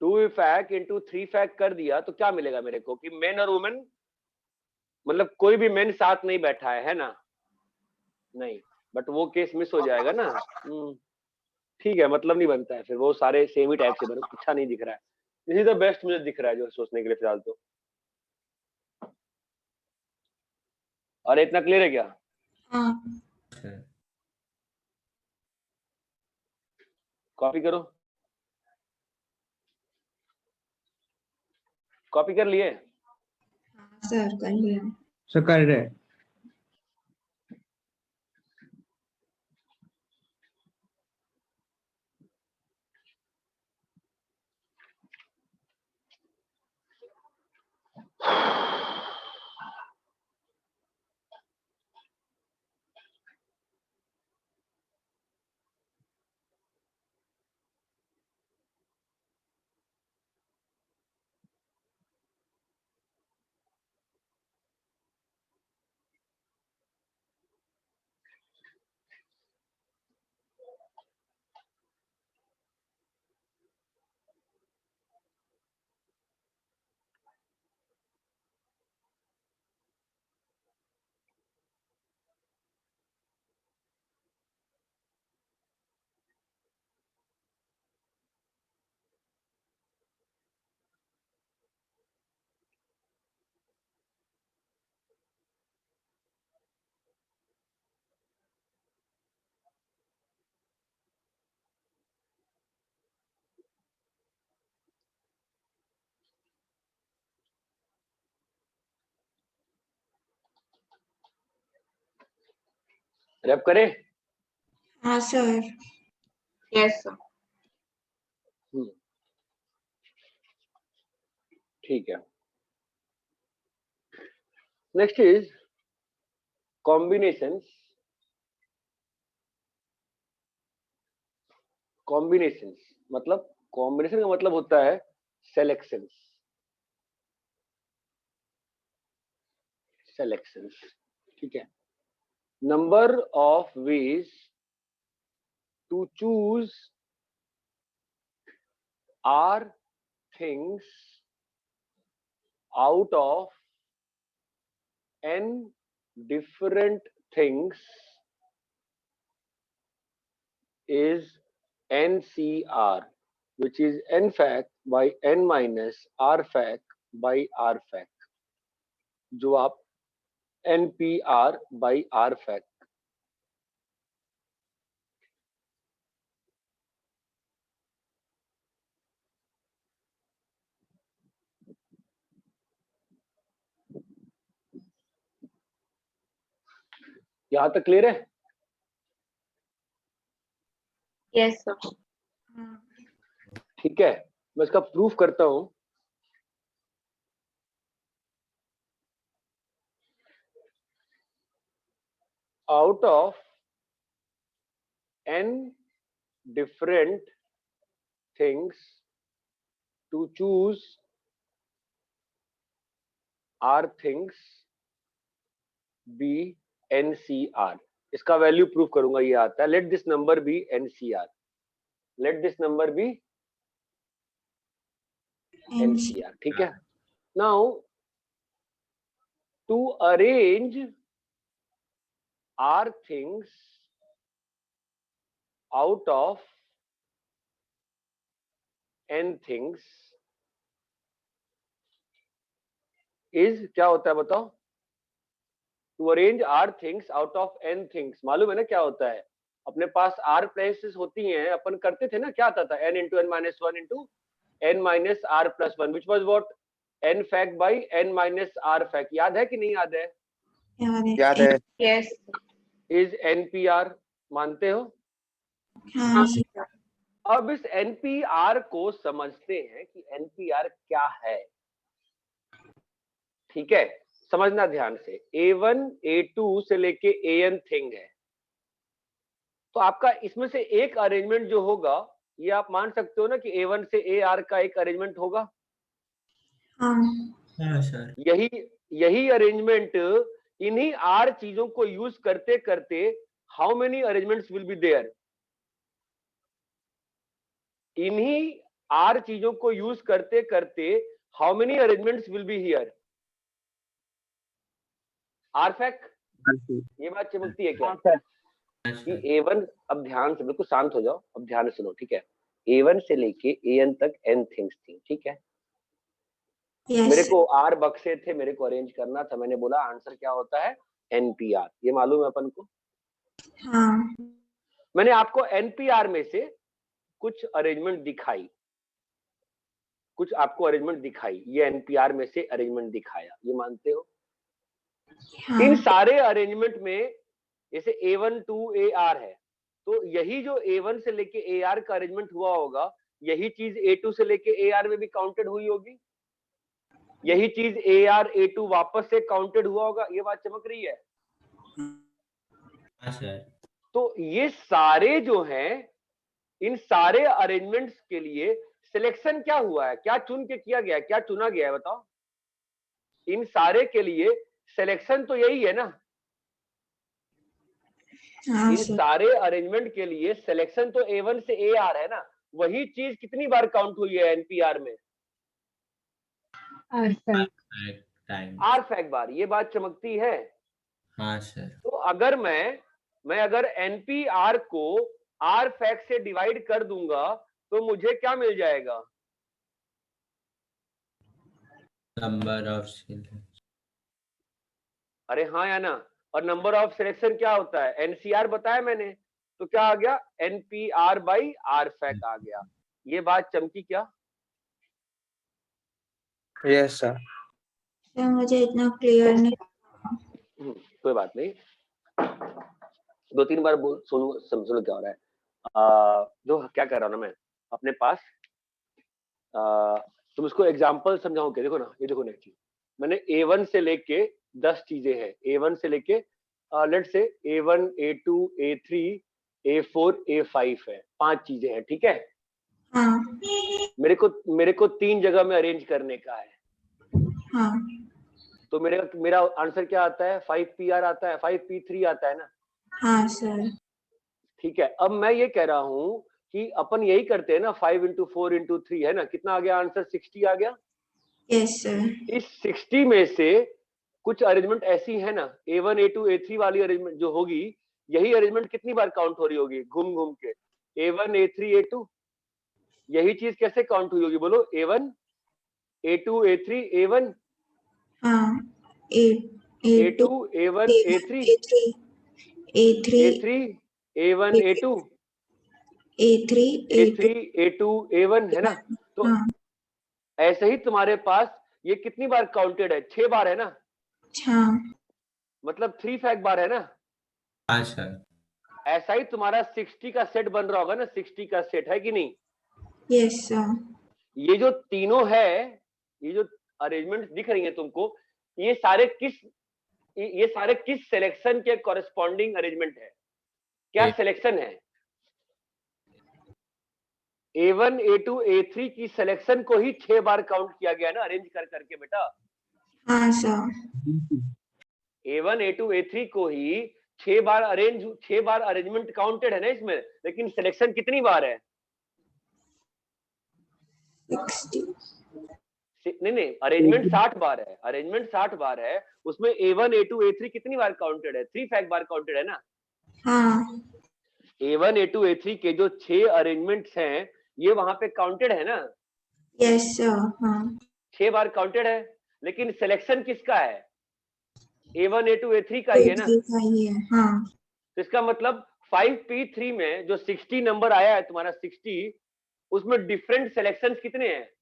2 फैक इंटू 3 फैक कर दिया तो क्या मिलेगा मेरे को कि मेन और वुमेन, मतलब कोई भी मेन साथ नहीं बैठा है ना? नहीं, बट वो केस मिस हो जाएगा ना। ठीक है, मतलब नहीं बनता है फिर, वो सारे सेम ही टाइप से बने, अच्छा नहीं दिख रहा है। दिस इज द बेस्ट मुझे दिख रहा है जो सोचने के लिए फिलहाल तो। और इतना क्लियर है क्या? हाँ कॉपी करो, कॉपी कर लिए? सर कर लिया। सर कर रहे हैं। रैप करें? हाँ सर। Yes sir. ठीक है, नेक्स्ट इज कॉम्बिनेशंस। कॉम्बिनेशंस मतलब, कॉम्बिनेशन का मतलब होता है सेलेक्शंस। सेलेक्शंस, ठीक है। Number of ways to choose r things out of n different things is NCR, which is n fact by n minus r fact by r fact, जो आप NPR by r fact. यहां तक clear है? Yes sir. ठीक है, मैं इसका proof करता हूं. Out of n different things to choose are things be NCR. इसका वैल्यू प्रूफ करूंगा. ये आता है let this number be NCR. Let this number be NCR. ठीक है. Now to arrange R things out of n things is क्या होता है बताओ? To arrange R things out of n things, मालूम है ना क्या होता है? अपने पास R प्लेसेस होती हैं, अपन करते थे ना, क्या आता था? n into n minus 1 into n minus r plus 1, which was what? n fact by n minus r fact. याद है कि नहीं याद है? याद है। यस। Is NPR, मानते हो? हाँ अब इस NPR को समझते हैं कि NPR क्या है. ठीक है, समझना ध्यान से. A1 A2 से लेके AN थिंग है, तो आपका इसमें से एक अरेंजमेंट जो होगा, ये आप मान सकते हो ना कि A1 से AR का एक अरेंजमेंट होगा. हाँ सर. यही अरेंजमेंट इन्हीं R चीजों को यूज करते करते how many arrangements will be there? इन्हीं R चीजों को यूज करते करते how many arrangements will be here? R fact. ये बात चमकती है क्या? कि A1, अब ध्यान से, बिल्कुल शांत हो जाओ, अब ध्यान से सुनो. ठीक है, A1 से लेके AN तक n थिंग्स थी. ठीक है, मेरे को R बक्से थे, मेरे को अरेंज करना था. मैंने बोला आंसर क्या होता है? NPR. ये मालूम है अपन को? हाँ. मैंने आपको NPR में से कुछ अरेंजमेंट दिखाई, कुछ आपको अरेंजमेंट दिखाई. ये NPR में से अरेंजमेंट दिखाया, ये मानते हो? हाँ. इन सारे अरेंजमेंट में जैसे A1 to AR है, तो यही जो A1 से लेके AR का अरेंजमेंट हुआ होगा, यही चीज A2 से लेके AR में भी काउंटेड हुई होगी. यही चीज AR A2 वापस से काउंटेड हुआ होगा. ये बात चमक रही है? हाँ सर. तो ये सारे जो हैं, इन सारे अरेंजमेंट्स के लिए सिलेक्शन क्या हुआ है? क्या चुन के किया गया है? क्या चुना गया है बताओ? इन सारे के लिए सिलेक्शन तो यही है ना. इन सारे अरेंजमेंट के लिए सिलेक्शन तो A1 से AR है ना. वही चीज कितनी बार काउंट हुई है NPR में? R fact बार. ये बात चमकती है? हाँ सर. तो अगर मैं अगर NPR को R fact से डिवाइड कर दूंगा तो मुझे क्या मिल जाएगा? Number of selection. अरे हाँ या ना? और नंबर ऑफ सिलेक्शन क्या होता है? NCR बताया मैंने, तो क्या आ गया? NPR बाई R fact आ गया. ये बात चमकी क्या? Yes sir. मुझे इतना क्लियर नहीं. कोई बात नहीं, 2-3 बार बोल सुनो, समझो क्या हो रहा है. जो क्या कर रहा हूं ना मैं अपने पास, तुम इसको एग्जांपल समझाऊं क्या? देखो ना, ये देखो नेक्स्ट चीज, मैंने A1 से लेके 10 चीजें हैं. A1 से लेके let's say A1 A2 A3 A4 A5 है, 5 चीजें हैं. ठीक है, हाँ. मेरे को 3 जगह में अरेंज करने का है. हाँ. तो मेरा आंसर क्या आता है? 5PR आता है, 5P3 आता है ना. हाँ सर. ठीक है, अब मैं ये कह रहा हूं कि अपन यही करते हैं ना, 5 into 4 into 3 है ना. कितना आ गया आंसर? 60 आ गया. Yes sir. इस 60 में से कुछ अरेंजमेंट ऐसी है ना, A1 A2 A3 वाली अरेंजमेंट जो होगी, यही अरेंजमेंट कितनी बार काउंट हो रही होगी घूम घूम के? A1 A3 A2, यही चीज कैसे काउंट हुई होगी बोलो? A1 A2 A3 A1, हाँ, A2 A1 A3 A3 A1 A2 A3 A2 A1 है ना? तो ऐसे ही तुम्हारे पास ये कितनी बार काउंटेड है? 6 बार है ना? मतलब 3 फैक्ट बार है ना? हाँ सर। ऐसा ही तुम्हारा 60 का सेट बन रहा होगा ना, 60 का सेट है कि नहीं? Yes sir. ये जो तीनों है, ये जो अरेंजमेंट दिख रही है तुमको, ये सारे किस सिलेक्शन के कॉरेस्पॉन्डिंग अरेंजमेंट है? क्या सिलेक्शन है? A1 A2 A3 की सिलेक्शन को ही 6 बार काउंट किया गया ना, अरेंज कर करके बेटा। हाँ सर। A1 A2 A3 को ही 6 बार अरेंजमेंट काउंटेड है ना इसमें, लेकिन सिलेक्शन कितनी बार है? 60। नहीं, अरेंजमेंट 60 बार है, अरेंजमेंट 60 बार है, उसमें A1 A2 A3 कितनी बार काउंटेड है? 3 फैक्ट बार काउंटेड है ना? हाँ। A1 A2 A3 के जो 6 अरेंजमेंट्स हैं, ये वहां पे काउंटेड है ना? Yes sir. हाँ। 6 बार काउंटेड है, लेकिन सिलेक्शन किसका है? A1 A2 A3 का ही है ना? हाँ। तो इसका मतलब 5P3 में जो 60 नंबर आया है तुम्हारा 60, उसमें डिफरेंट सिलेक्शंस कितने हैं?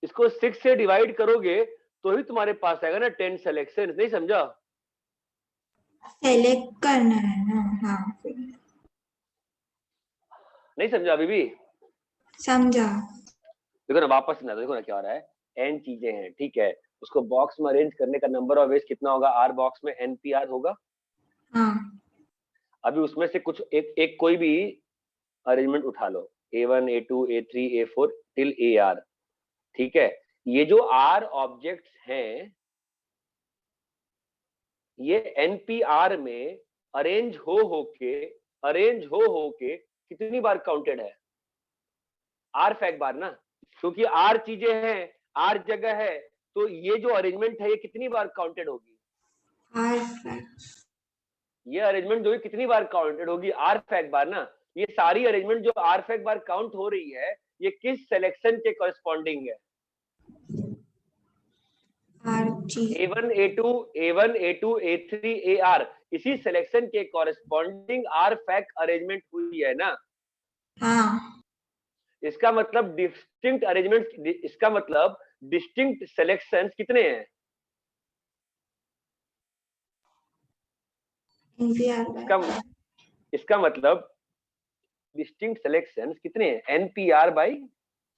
इसको 6 से डिवाइड करोगे तो ही तुम्हारे पास आएगा ना 10 सिलेक्शंस। नहीं समझा? सेलेक्ट करना है ना? हाँ। नहीं समझा अभी भी? समझा। देखो ना, वापस ना देखो ना क्या हो रहा है। n चीजें हैं, ठीक है, उसको बॉक्स में अरेंज करने का नंबर ऑफ वेज कितना होगा? R बॉक्स में NPR होगा। हाँ। अभी उसमें से कुछ एक कोई भी अरेंजमेंट उठा लो, A1 A2 A3 A4 till AR, ठीक है। ये जो R ऑब्जेक्ट्स हैं, ये NPR में अरेंज हो के कितनी बार काउंटेड है? R फैक्ट बार ना, क्योंकि R चीजें हैं, R जगह है, तो ये जो अरेंजमेंट है ये कितनी बार काउंटेड होगी? ये अरेंजमेंट जो है कितनी बार काउंटेड होगी? R फैक्ट बार ना। ये सारी अरेंजमेंट जो R फैक्ट बार काउंट हो रही है, ये किस सिलेक्शन के कॉरेस्पॉन्डिंग है? A1 A2 A3 AR, इसी सिलेक्शन के कॉरेस्पॉन्डिंग R फैक्ट अरेंजमेंट हुई है ना? हाँ। इसका मतलब डिस्टिंक्ट अरेंजमेंट, इसका मतलब डिस्टिंक्ट सिलेक्शंस कितने हैं? इसका मतलब डिस्टिंक्ट सिलेक्शंस कितने हैं? NPR by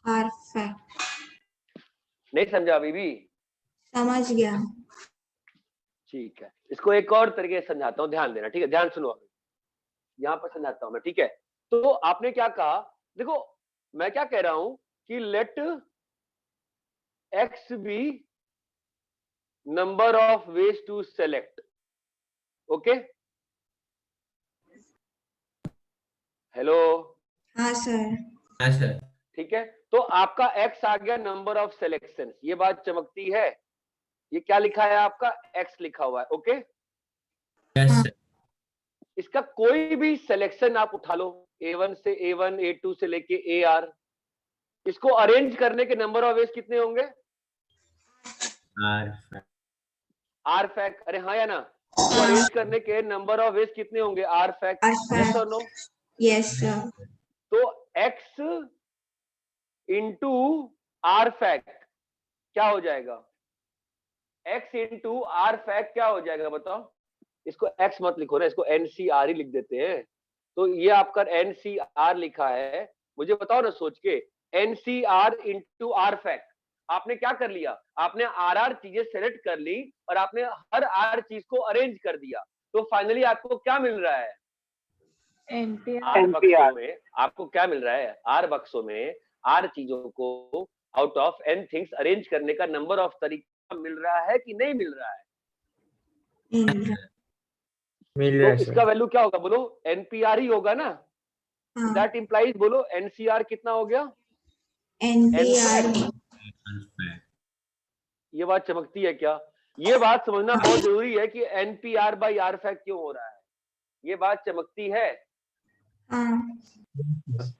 R fact. नहीं समझा अभी भी? समझ गया। ठीक है, इसको एक और तरीके से समझाता हूँ, ध्यान देना, ठीक है? ध्यान सुनो, यहाँ पर समझाता हूँ मैं, ठीक है? तो आपने क्या कहा, देखो मैं क्या कह रहा हूं कि let X be number of ways to select. Okay, hello? हाँ सर। हाँ सर। ठीक है, तो आपका X आ गया नंबर ऑफ सिलेक्शन, ये बात चमकती है। ये क्या लिखा है आपका? X लिखा हुआ है। Okay, yes sir. इसका कोई भी सिलेक्शन आप उठा लो, A1 से A1 A2 से लेके AR, इसको अरेंज करने के नंबर ऑफ वेज कितने होंगे? R fact. अरे हाँ या ना? इसको अरेंज करने के नंबर ऑफ वेज कितने होंगे? R fact. यस और नो? Yes sir. तो X इंटू R फैक्ट क्या हो जाएगा? X इंटू R फैक्ट क्या हो जाएगा बताओ? इसको X मत लिखो ना, इसको NCR ही लिख देते हैं। तो ये आपका NCR लिखा है, मुझे बताओ ना सोच के, NCR इंटू R फैक्ट। आपने क्या कर लिया? आपने RR चीजें सेलेक्ट कर ली और आपने हर R चीज को अरेंज कर दिया, तो फाइनली आपको क्या मिल रहा है? R बक्सों में आपको क्या मिल रहा है? R बक्सों में R चीजों को out of N things arrange करने का नंबर ऑफ तरीका मिल रहा है कि नहीं मिल रहा है? मिल तो रहा है इसका वैल्यू क्या होगा बोलो? NPR ही होगा ना? दैट इंप्लाइज बोलो NCR कितना हो गया? NPR ये बात चमकती है क्या? ये बात समझना बहुत जरूरी है कि NPR बाई आर फैक्ट क्यों हो रहा है। ये बात चमकती है। हाँ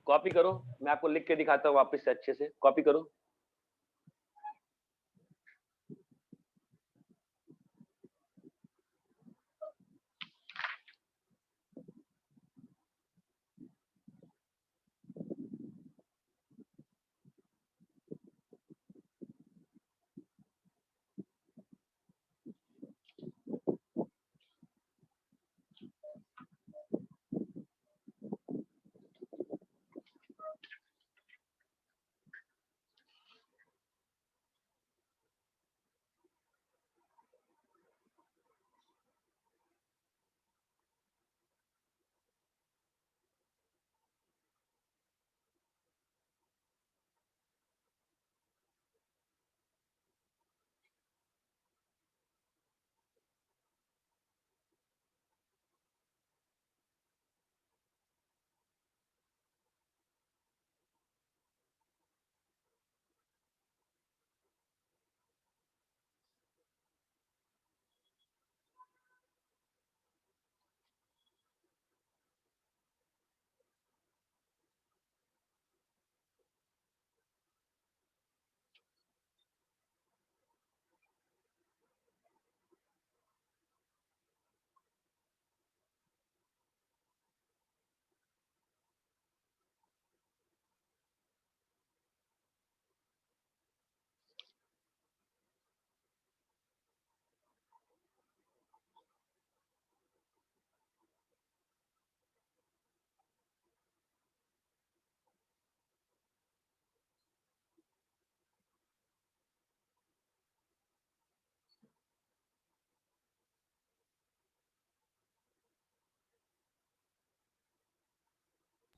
कॉपी करो, मैं आपको लिख के दिखाता हूँ वापस से, अच्छे से कॉपी करो।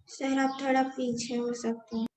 सर आप थोड़ा पीछे हो सकते हैं।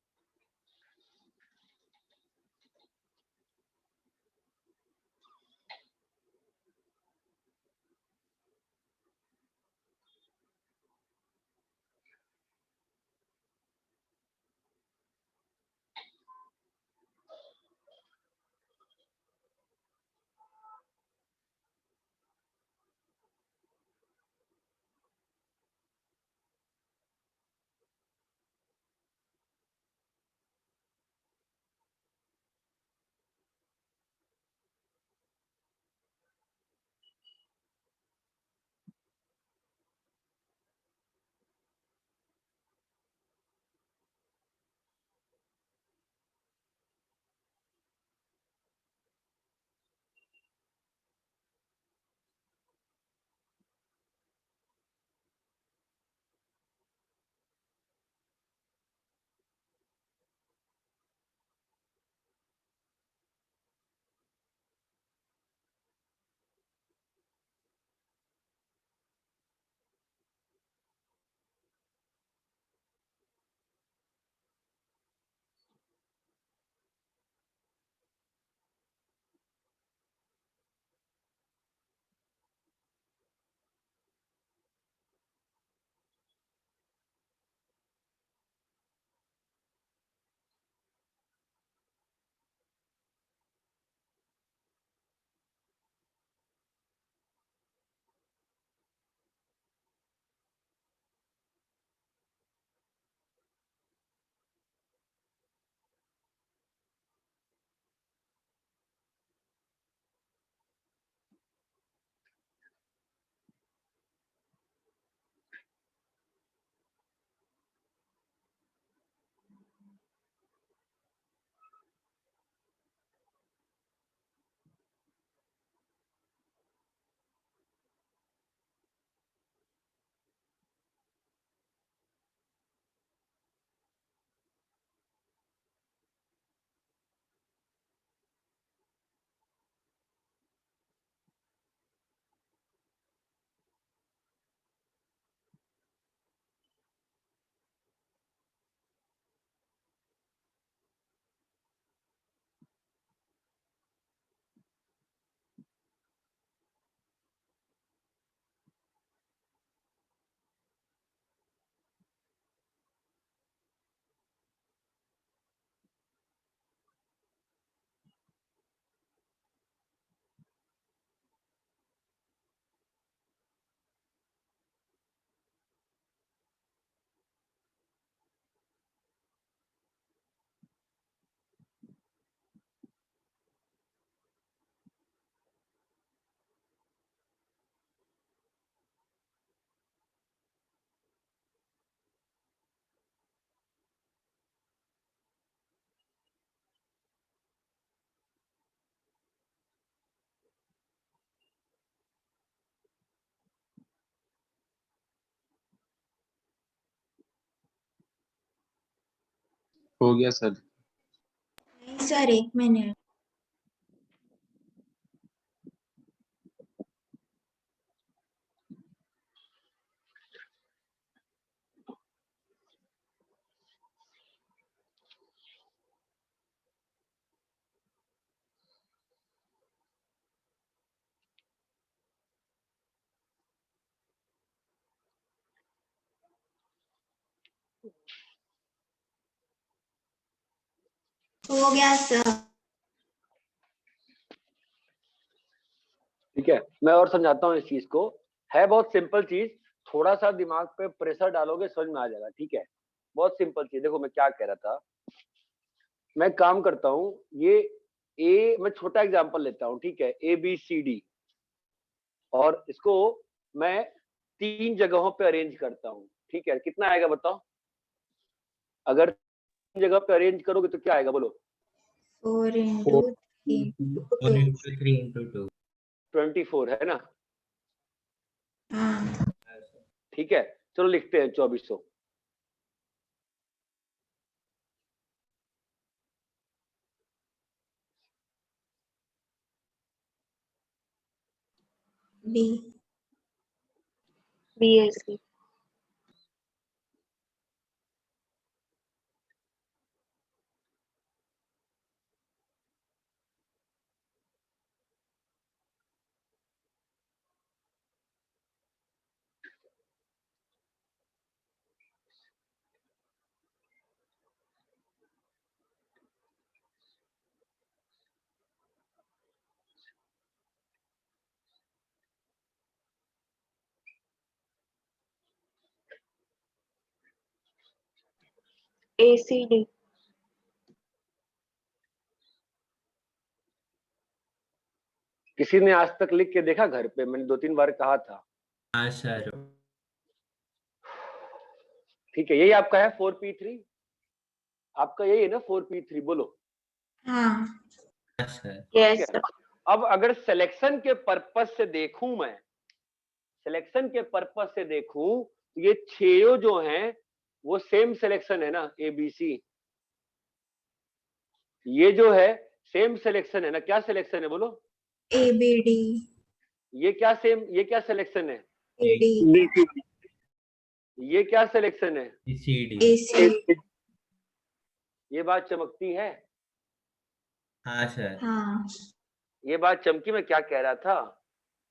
हो गया सर। नहीं सर, 1 मिनट। हो गया सर। ठीक है, मैं और समझाता हूँ इस चीज को। है बहुत सिंपल चीज, थोड़ा सा दिमाग पे प्रेशर डालोगे समझ में आ जाएगा। ठीक है, बहुत सिंपल चीज। देखो मैं क्या कह रहा था, मैं काम करता हूँ ये मैं छोटा एग्जांपल लेता हूँ। ठीक है, ABCD, और इसको मैं 3 जगहों पे अरेंज करता हूँ। ठीक है, कितना आएगा बताओ? अगर 3 जगह पे अरेंज करोगे तो क्या आएगा बोलो? 4 into 3 4 into 3 into 2 24 है ना? हाँ। ठीक है, चलो लिखते हैं 2400। B BAC ACD किसी ने आज तक लिख के देखा घर पे? मैंने 2-3 बार कहा था। हाँ सर। ठीक है, यही आपका है 4P3, आपका यही है ना 4P3? बोलो। हाँ। हाँ सर। yes ठीक है, sir अब अगर सिलेक्शन के पर्पस से देखूं, मैं सिलेक्शन के पर्पस से देखूं तो ये 6 जो हैं वो सेम सिलेक्शन है ना, ABC। ये जो है सेम सिलेक्शन है ना? क्या सिलेक्शन है बोलो? ABD ये क्या सिलेक्शन है? AD ये क्या सिलेक्शन है? BCD। AC। ये बात चमकती है? हाँ सर। हाँ। ये बात चमकी? मैं क्या कह रहा था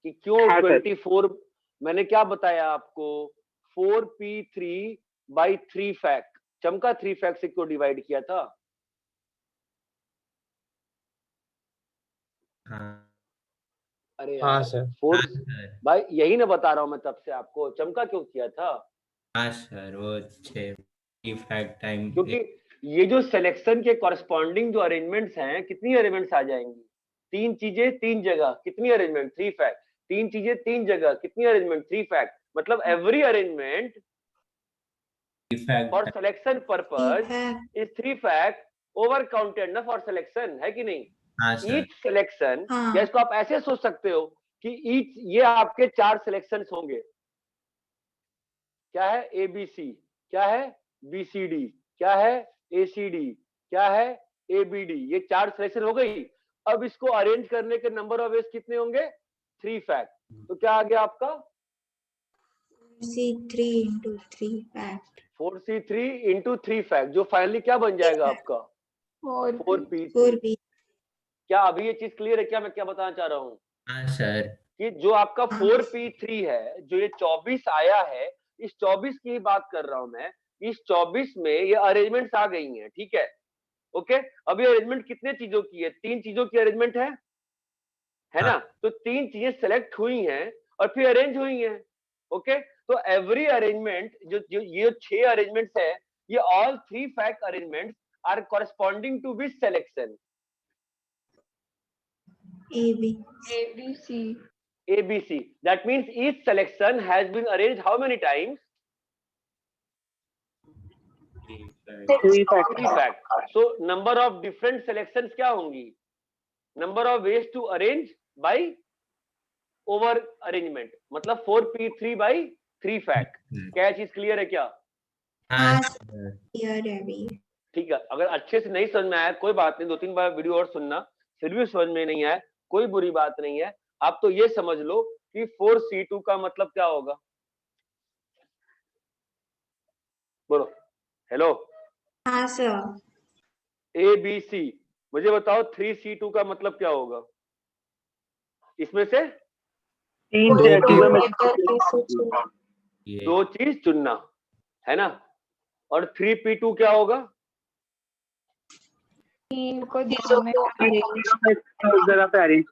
कि क्यों हाँ, सर। 24, मैंने क्या बताया आपको? 4P3 by 3 फैक्ट चमका। 3 फैक्ट से क्यों डिवाइड किया था? हाँ अरे हाँ यार, सर। 4 हाँ सर। भाई यही ना बता रहा हूं मैं तब से आपको, चमका क्यों किया था? हाँ सर, वो 6 फैक्ट टाइम क्योंकि ये जो सिलेक्शन के कॉरेस्पॉन्डिंग जो अरेंजमेंट्स हैं, कितनी अरेंजमेंट्स आ जाएंगी? 3 चीजें 3 जगह, कितनी अरेंजमेंट? 3 फैक्ट। 3 चीजें 3 जगह, कितनी अरेंजमेंट? 3 फैक्ट। मतलब every arrangement for fact. Selection purpose is 3 fact over counted ना फॉर सिलेक्शन, है कि नहीं? हाँ सर। ईच सिलेक्शन, या हाँ। इसको आप ऐसे सोच सकते हो कि ईच, ये आपके 4 सिलेक्शंस होंगे। क्या है? ABC, क्या है? BCD, क्या है? ACD, क्या है? ABD। ये 4 सिलेक्शन हो गई। अब इसको अरेंज करने के नंबर ऑफ वेज कितने होंगे? 3 फैक्ट। तो क्या आ गया आपका? 4C3 into 3 fact 4C3 into 3 fact, जो फाइनली क्या बन जाएगा आपका? 4P3। 4B। क्या अभी ये चीज क्लियर है क्या मैं क्या बताना चाह रहा हूँ? हाँ सर। कि जो आपका 4P3 है, जो ये 24 आया है, इस 24 की बात कर रहा हूं मैं। इस 24 में ये अरेंजमेंट्स आ गई हैं। ठीक है, ओके। अब ये अरेंजमेंट कितने चीजों की है? 3 चीजों की अरेंजमेंट है ना? तो 3 चीजें सेलेक्ट हुई हैं और फिर अरेंज हुई हैं। ओके, तो एवरी अरेंजमेंट, ये 6 अरेंजमेंट्स है, ये all 3 fact arrangements are corresponding to which selection? AB ABC. That means each selection has been arranged how many times? 3 fact 3 fact. So number of different selections क्या होंगी? Number of ways to arrange by over arrangement, मतलब 4P3 by 3 fact। क्या चीज clear है क्या? हाँ हाँ sir. Clear है अभी। ठीक है, अगर अच्छे से नहीं समझ में आया कोई बात नहीं, 2-3 बार वीडियो और सुनना, फिर भी समझ में नहीं आया कोई बुरी बात नहीं है। आप तो ये समझ लो कि 4C2 का मतलब क्या होगा। बोलो हेलो। हाँ सर। ABC, मुझे बताओ 3C2 का मतलब क्या होगा। इसमें से तीन दो चीजों में ये 2 चीज चुनना है ना। और 3P2 क्या होगा। तीन को चीजों में उस जगह पे अरेंज।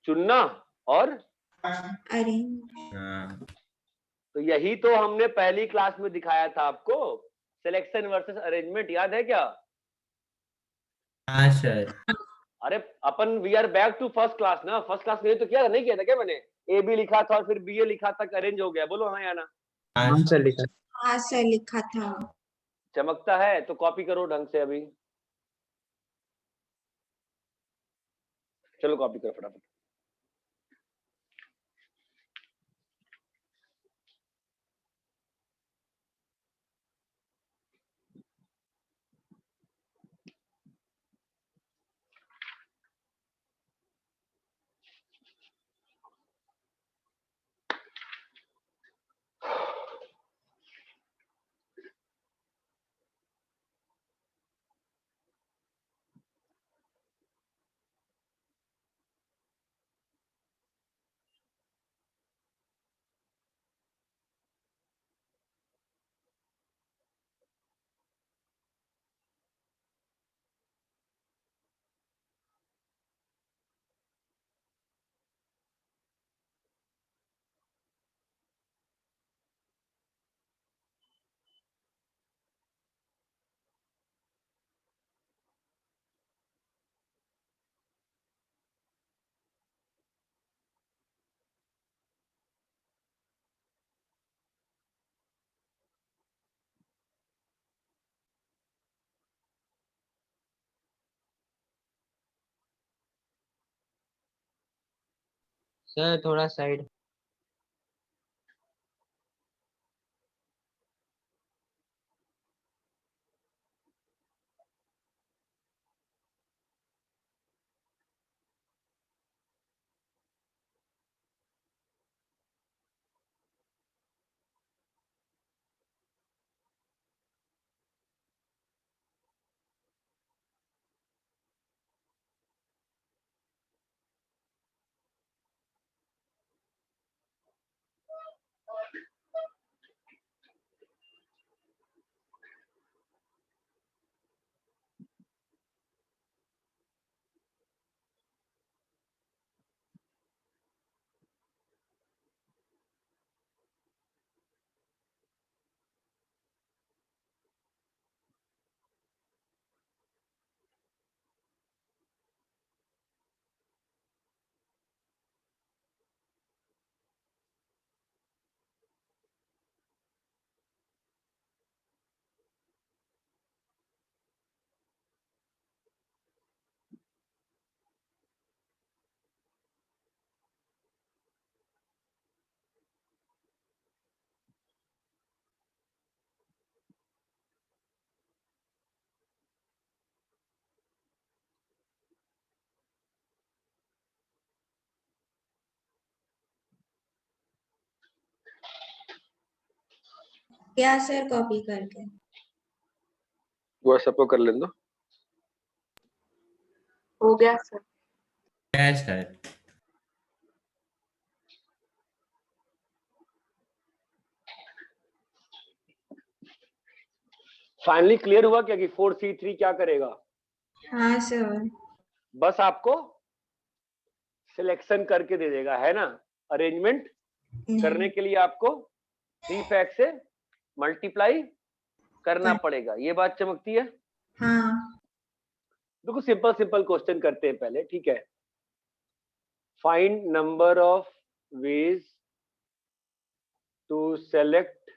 चुनना और अरेंज। हाँ तो यही तो हमने पहली क्लास में दिखाया था आपको, सिलेक्शन वर्सेस अरेंजमेंट, याद है क्या। हाँ सर। अरे अपन we are back to first class ना, फर्स्ट क्लास में तो किया नहीं किया था क्या मैंने, ए बी लिखा था और फिर बी ए लिखा था, अरेंज हो गया। बोलो हाँ या ना। हाँ हाँ सर लिखा। हाँ सर लिखा था। चमकता है तो कॉपी करो ढंग से अभी, चलो कॉपी करो फटाफट। सर थोड़ा साइड। क्या सर कॉपी करके। वो सबको कर लेने दो। हो गया सर। क्या सर। फाइनली क्लियर हुआ क्या कि 4C3 क्या करेगा। हाँ सर। बस आपको सिलेक्शन करके दे देगा है ना। अरेंजमेंट करने के लिए आपको 3 फैक्ट से मल्टीप्लाई करना पड़ेगा, ये बात चमकती है। हाँ। देखो सिंपल सिंपल क्वेश्चन करते हैं पहले, ठीक है। Find number of ways to select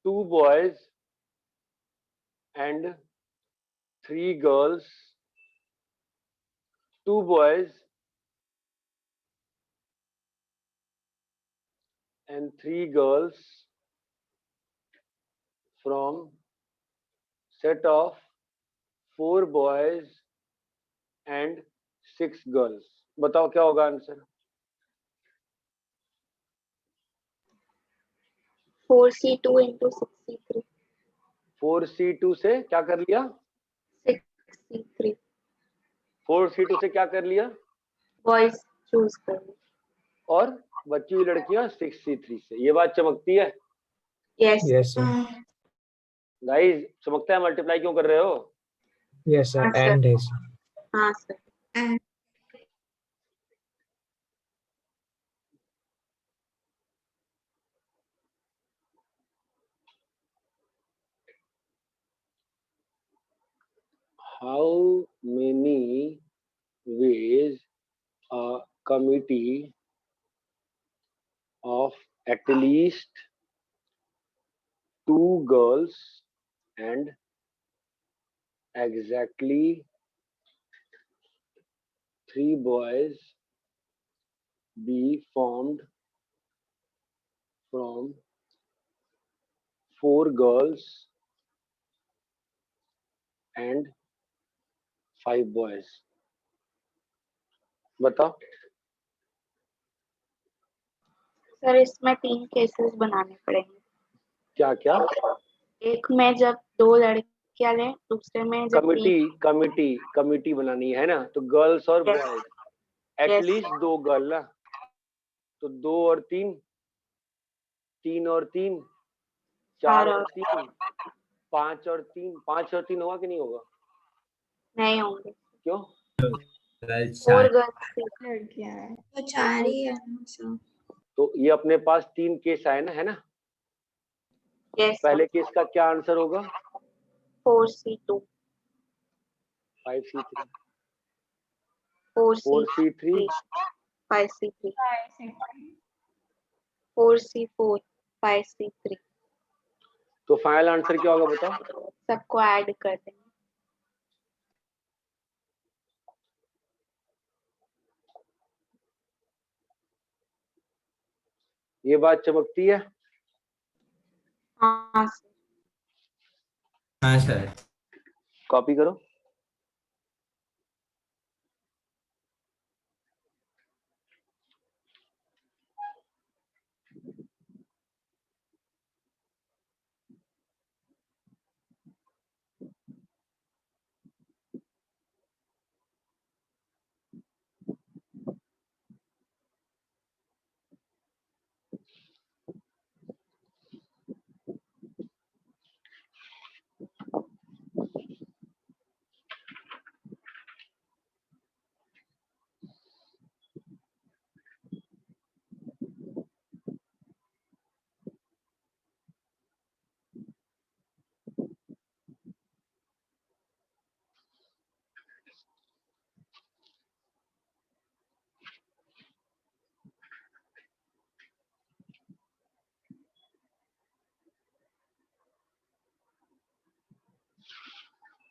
2 boys and 3 girls, 2 boys and 3 girls from set of 4 boys and 6 girls. बताओ क्या होगा answer? 4C2 into 6C3. 4C2 से क्या कर लिया? 6C3. 4C2 से क्या कर लिया? बॉयज चूज कर लो. और बच्ची हुई लड़कियां 6C3 से. ये बात चमकती है? यस. Yes, sir. गाइस चमकता है? मल्टीप्लाई क्यों कर रहे हो? Yes, sir. हाँ, sir. And is. हाँ sir. And How many ways a committee of at least 2 girls and exactly 3 boys be formed from 4 girls and 5 boys? बताओ. सर इसमें 3 केसेस बनाने पड़ेंगे. क्या क्या? एक में जब 2 लड़कियां लें, दूसरे में जब कमिटी बनानी है ना, तो गर्ल्स और Yes. Boys Yes. At least 2 girl ना, तो 2 और 3, 3 और 3, 4 और 3, 5 और 3, 5 और 3 होगा कि नहीं होगा? नहीं होंगे. क्यों? गर्ल्स 4 4 गर्ल्स लड़कियां है तो 4 ही है ना सर. तो ये अपने पास 3 केस आए ना, है ना? यस. पहले केस का क्या आंसर होगा? 4C2. 5C3. 4C3. 4C3. 5C3. 4C4. 5C3. तो फाइनल आंसर क्या होगा बताओ? सबको ऐड कर देंगे. ये बात चमकती है? हाँ सर. हाँ सर. कॉपी करो.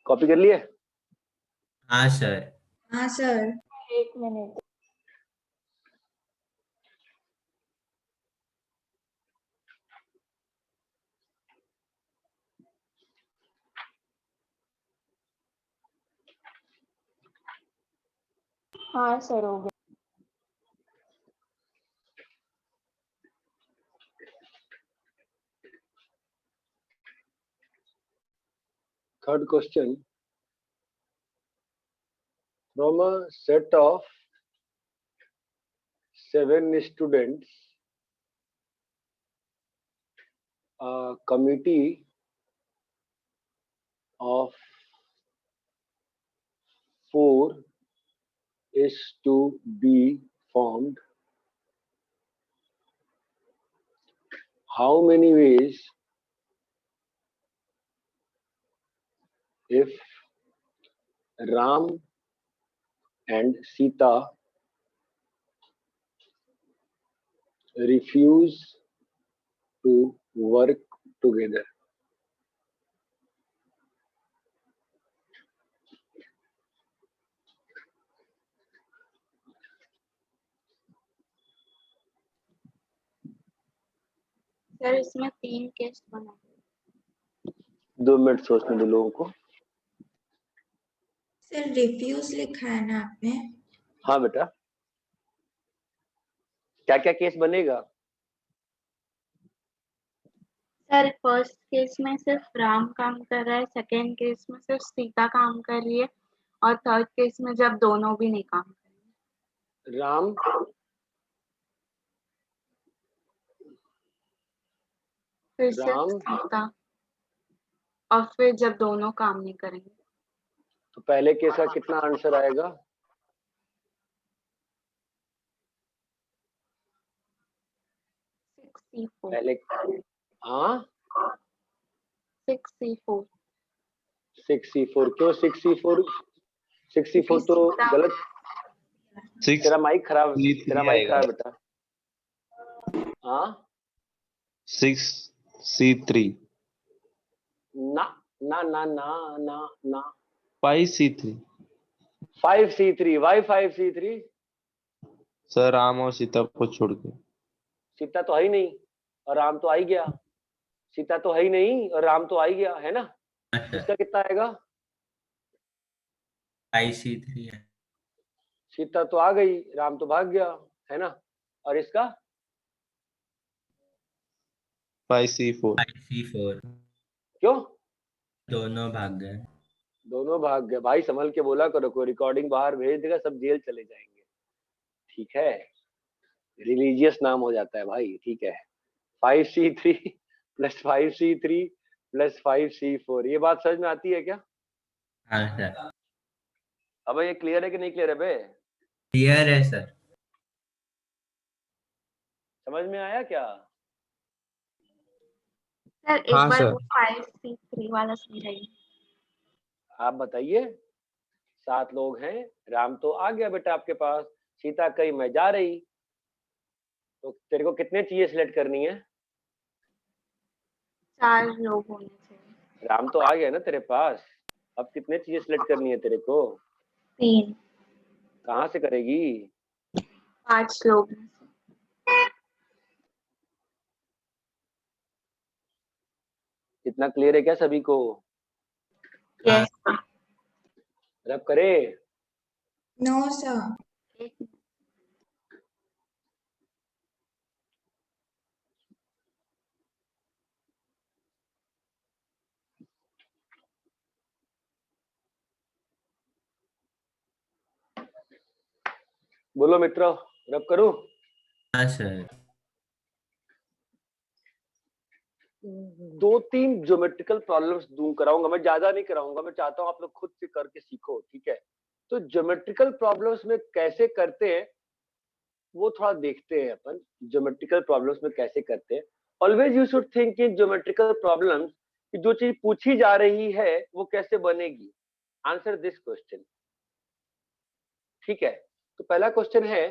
कॉपी कर लिए? हाँ सर. हाँ सर. 1 मिनट. हाँ सर हो गया. Third question. From a set of 7 students, a committee of 4 is to be formed. How many ways if Ram and Sita refuse to work together? Sir इसमें 3 case बनाए. 2 minute सोचने दो लोगों को। Sir refuse लिखा है ना आपने? हाँ बेटा, क्या क्या केस बनेगा? सर फर्स्ट केस में सिर्फ राम काम कर रहा है, सेकेंड केस में सिर्फ सीता काम कर रही है, और थर्ड केस में जब दोनों भी नहीं काम कर रहे। राम फिर सिर्फ राम सीता, और फिर जब दोनों काम नहीं करेंगे। तो पहले केस का कितना आंसर आएगा? 6C4। पहले हाँ 6C4। 6C4 क्यों 6C4? 6C4 तो गलत। तेरा माइक खराब बेटा। हाँ 6C3 ना ना ना ना ना ना 5C3 5C3 Y 5C3? Sir Ram और सीता को छोड़ के। सीता तो है ही नहीं और राम तो आ ही गया। सीता तो है ही नहीं और राम तो आ ही गया, है ना? इसका कितना आएगा? 5C3 है। सीता तो आ गई, राम तो भाग गया, है ना? और इसका 5C4 5C4 क्यों? दोनों भाग गए। दोनों भाग गए। भाई संभल के बोला करो, कोई रिकॉर्डिंग बाहर भेज देगा, सब जेल चले जाएंगे। ठीक है, रिलीजियस नाम हो जाता है भाई। ठीक है, 5C3 plus 5C3 plus 5C4, ये बात समझ में आती है क्या? हाँ सर, अब ये क्लियर है कि नहीं क्लियर है बे? क्लियर है सर। समझ में आया क्या? सर एक हाँ बार सर। वो 5C3 वाला समझाइए। आप बताइए। 7 लोग हैं, राम तो आ गया बेटा आपके पास, सीता कहीं मैं जा रही, तो तेरे को कितने चीजें सिलेक्ट करनी है? 4 लोग होने चाहिए। राम तो आ गया ना तेरे पास, अब कितने चीजें सिलेक्ट करनी है तेरे को? 3। कहाँ से करेगी? 5 लोग में से। इतना क्लियर है क्या सभी को? यस। रब करे। No sir. एक बोलो मित्रों, रब करूं? हाँ सर। 2-3 ज्योमेट्रिकल प्रॉब्लम्स दूं कराऊंगा, मैं ज्यादा नहीं कराऊंगा, मैं चाहता हूं आप लोग खुद से करके सीखो। ठीक है, तो ज्योमेट्रिकल प्रॉब्लम्स में कैसे करते हैं वो थोड़ा देखते हैं अपन। ज्योमेट्रिकल प्रॉब्लम्स में कैसे करते हैं, always you should think in geometrical problems कि जो चीज पूछी जा रही है वो कैसे बनेगी। Answer this question. ठीक है, तो पहला क्वेश्चन है,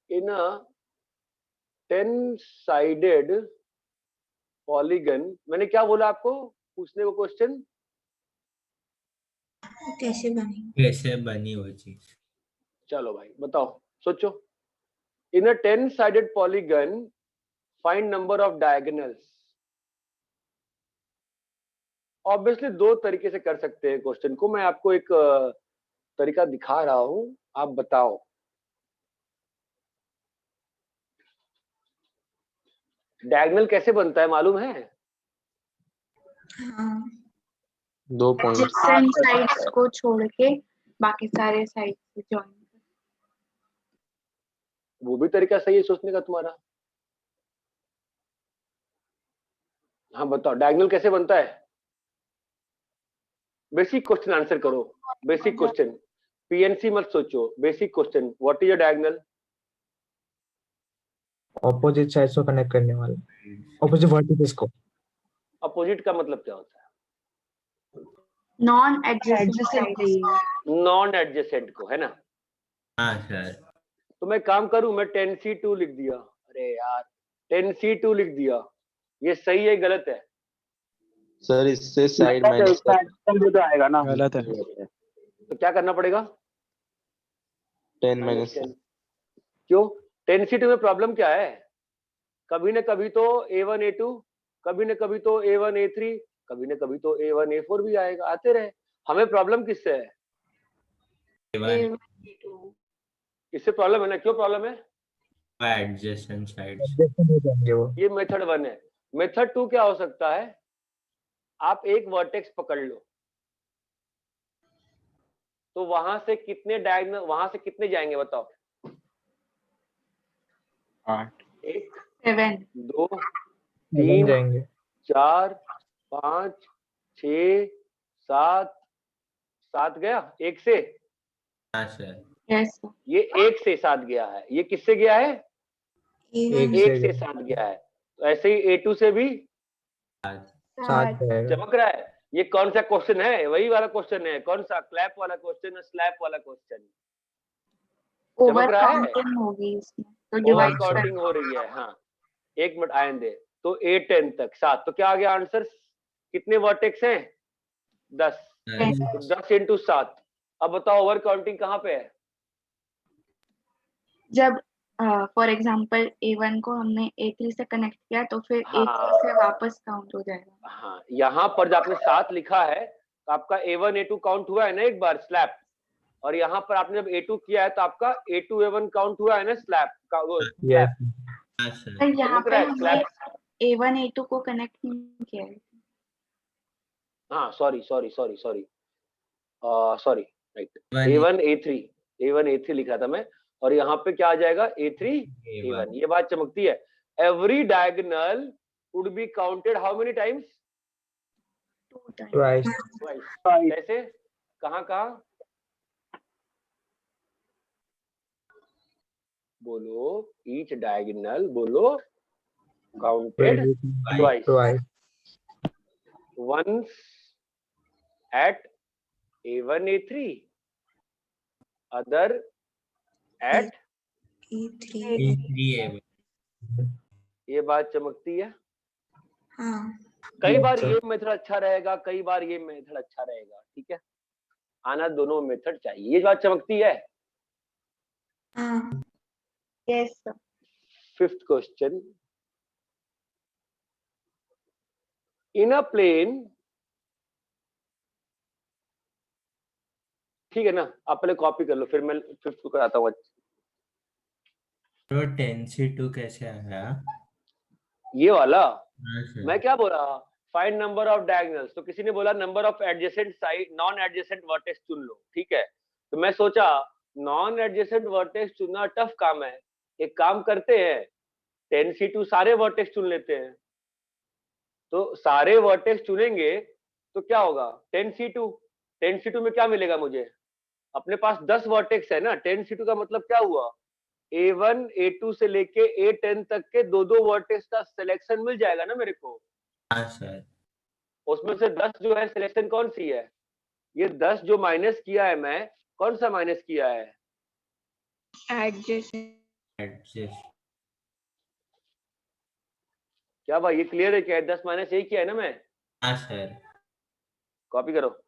इन अ 10-sided पॉलीगन, मैंने क्या बोला आपको पूछने को क्वेश्चन? कैसे बनेगी? कैसे बनी वो चीज? चलो भाई बताओ, सोचो। इन अ 10-sided polygon find number of diagonals. Obviously 2 तरीके से कर सकते हैं क्वेश्चन को, मैं आपको एक तरीका दिखा रहा हूं, आप बताओ। डायगोनल कैसे बनता है मालूम है? हाँ 2 पॉइंट। डिफरेंट साइड्स को छोड़ के बाकी सारे साइड से जॉइन। वो भी तरीका सही है सोचने का तुम्हारा। हाँ बताओ, डायगोनल कैसे बनता है? बेसिक क्वेश्चन आंसर करो, बेसिक क्वेश्चन, पीएनसी मत सोचो, basic question. What is a diagonal? Opposite sides को कनेक्ट करने वाला, ऑपोजिट वर्टिसेस को। अपोजिट का मतलब क्या होता है? Non adjacent. नॉन एडजेसेंट को, है ना? हाँ सर। तो मैं काम करूं, मैं 10C2 लिख दिया। अरे यार 10C2 लिख दिया, ये सही है गलत है? सर इससे साइड माइनस तो आएगा ना। गलत है। तो क्या करना पड़ेगा? 10 माइनस। क्यों? 10C2 में प्रॉब्लम क्या है? कभी ना कभी तो A1 A2 कभी न कभी तो A1 A3, कभी न कभी तो A1 A4 भी आएगा, आते रहे। हमें प्रॉब्लम किससे है? A1 इससे प्रॉब्लम है ना? क्यों प्रॉब्लम है? Adjacent sides. एडजस्टमेंट हो जाएंगे वो। ये मेथड 1 है। मेथड 2 क्या हो सकता है? आप एक वर्टेक्स पकड़ लो, तो वहां से कितने डायगोनल, वहां से कितने जाएंगे बताओ? 8 1 7 2 7 3 जाएंगे। 4 5 6 7 7 गया एक से। हाँ सर। यस ये एक से 7 गया है। ये किससे गया है? एक एक से से 7 गया है। तो ऐसे ही A2 से भी 7 जाएगा। चमक रहा है। ये कौन सा क्वेश्चन है? वही वाला क्वेश्चन है। कौन सा? क्लैप वाला क्वेश्चन है, स्लैप वाला क्वेश्चन। ओवर चमक रहा है? काउंटिंग होगी इसमें तो ओवर डिवाइड काउंटिंग हो रही है। हाँ, एक मिनट आए दे। तो A10 तक 7, तो क्या आ गया आंसर? कितने वर्टेक्स हैं? 10। तो 10 इंटू 7। अब बताओ ओवर काउंटिंग कहाँ पे है? जब फॉर एग्जांपल A1 को हमने A3 से कनेक्ट किया तो फिर हाँ। A3 से वापस काउंट हो जाएगा। हाँ, यहाँ पर जब आपने 7 लिखा है तो आपका A1 A2 काउंट हुआ है ना एक बार स्लैप, और यहाँ पर आपने जब A2 किया है तो आपका A2 A1 काउंट हुआ है ना स्लैप का, वो स्लैप। हाँ सर। पर यहाँ चमक पे रहा है हमने स्लैप। A1 A2 को कनेक्ट नहीं किया है। हाँ sorry right. A1 A1 A3 लिखा था मैं, और यहाँ पे क्या आ जाएगा? A3 A1। ये बात चमकती है। Every diagonal would be counted how many times? 2 time twice. Twice. कैसे? कहाँ कहाँ? बोलो, ईच डायगोनल बोलो, counted twice. Twice. Once at A1 A3, other at E3 A3 ये बात चमकती है। हाँ कई बार ये मेथड अच्छा रहेगा, कई बार ये मेथड अच्छा रहेगा, ठीक है? आना दोनों मेथड चाहिए। ये बात चमकती है। हाँ yes fifth question, in a plane, ठीक है ना? आप पहले कॉपी कर लो, फिर मैं फिफ्थ को कराता हूँ। तो 10C2 कैसे आया? ये वाला हाँ सर। मैं क्या बोल रहा? Find number of diagonals. तो किसी ने बोला number of adjacent side, non adjacent vertex चुन लो, ठीक है? तो मैं सोचा नॉन एडजेसेंट वर्टेक्स चुनना टफ काम है, एक काम करते हैं 10C2 सारे वर्टेक्स चुन लेते हैं। तो सारे वर्टेक्स चुनेंगे तो क्या होगा? 10C2 में क्या मिलेगा मुझे? अपने पास 10 वर्टेक्स है ना। 10C2 का मतलब क्या हुआ? A1 A2 से लेके A10 तक के दो वर्टेक्स का सिलेक्शन मिल जाएगा ना मेरे को। हाँ सर। उसमें से 10 जो है सिलेक्शन कौन सी है? ये 10 जो माइनस किया है मैं, कौन सा माइनस किया है? एडजेस्ट। क्या भाई ये क्लियर है क्या? 10 माइनस यही किया है ना मैं? हाँ सर। कॉपी करो।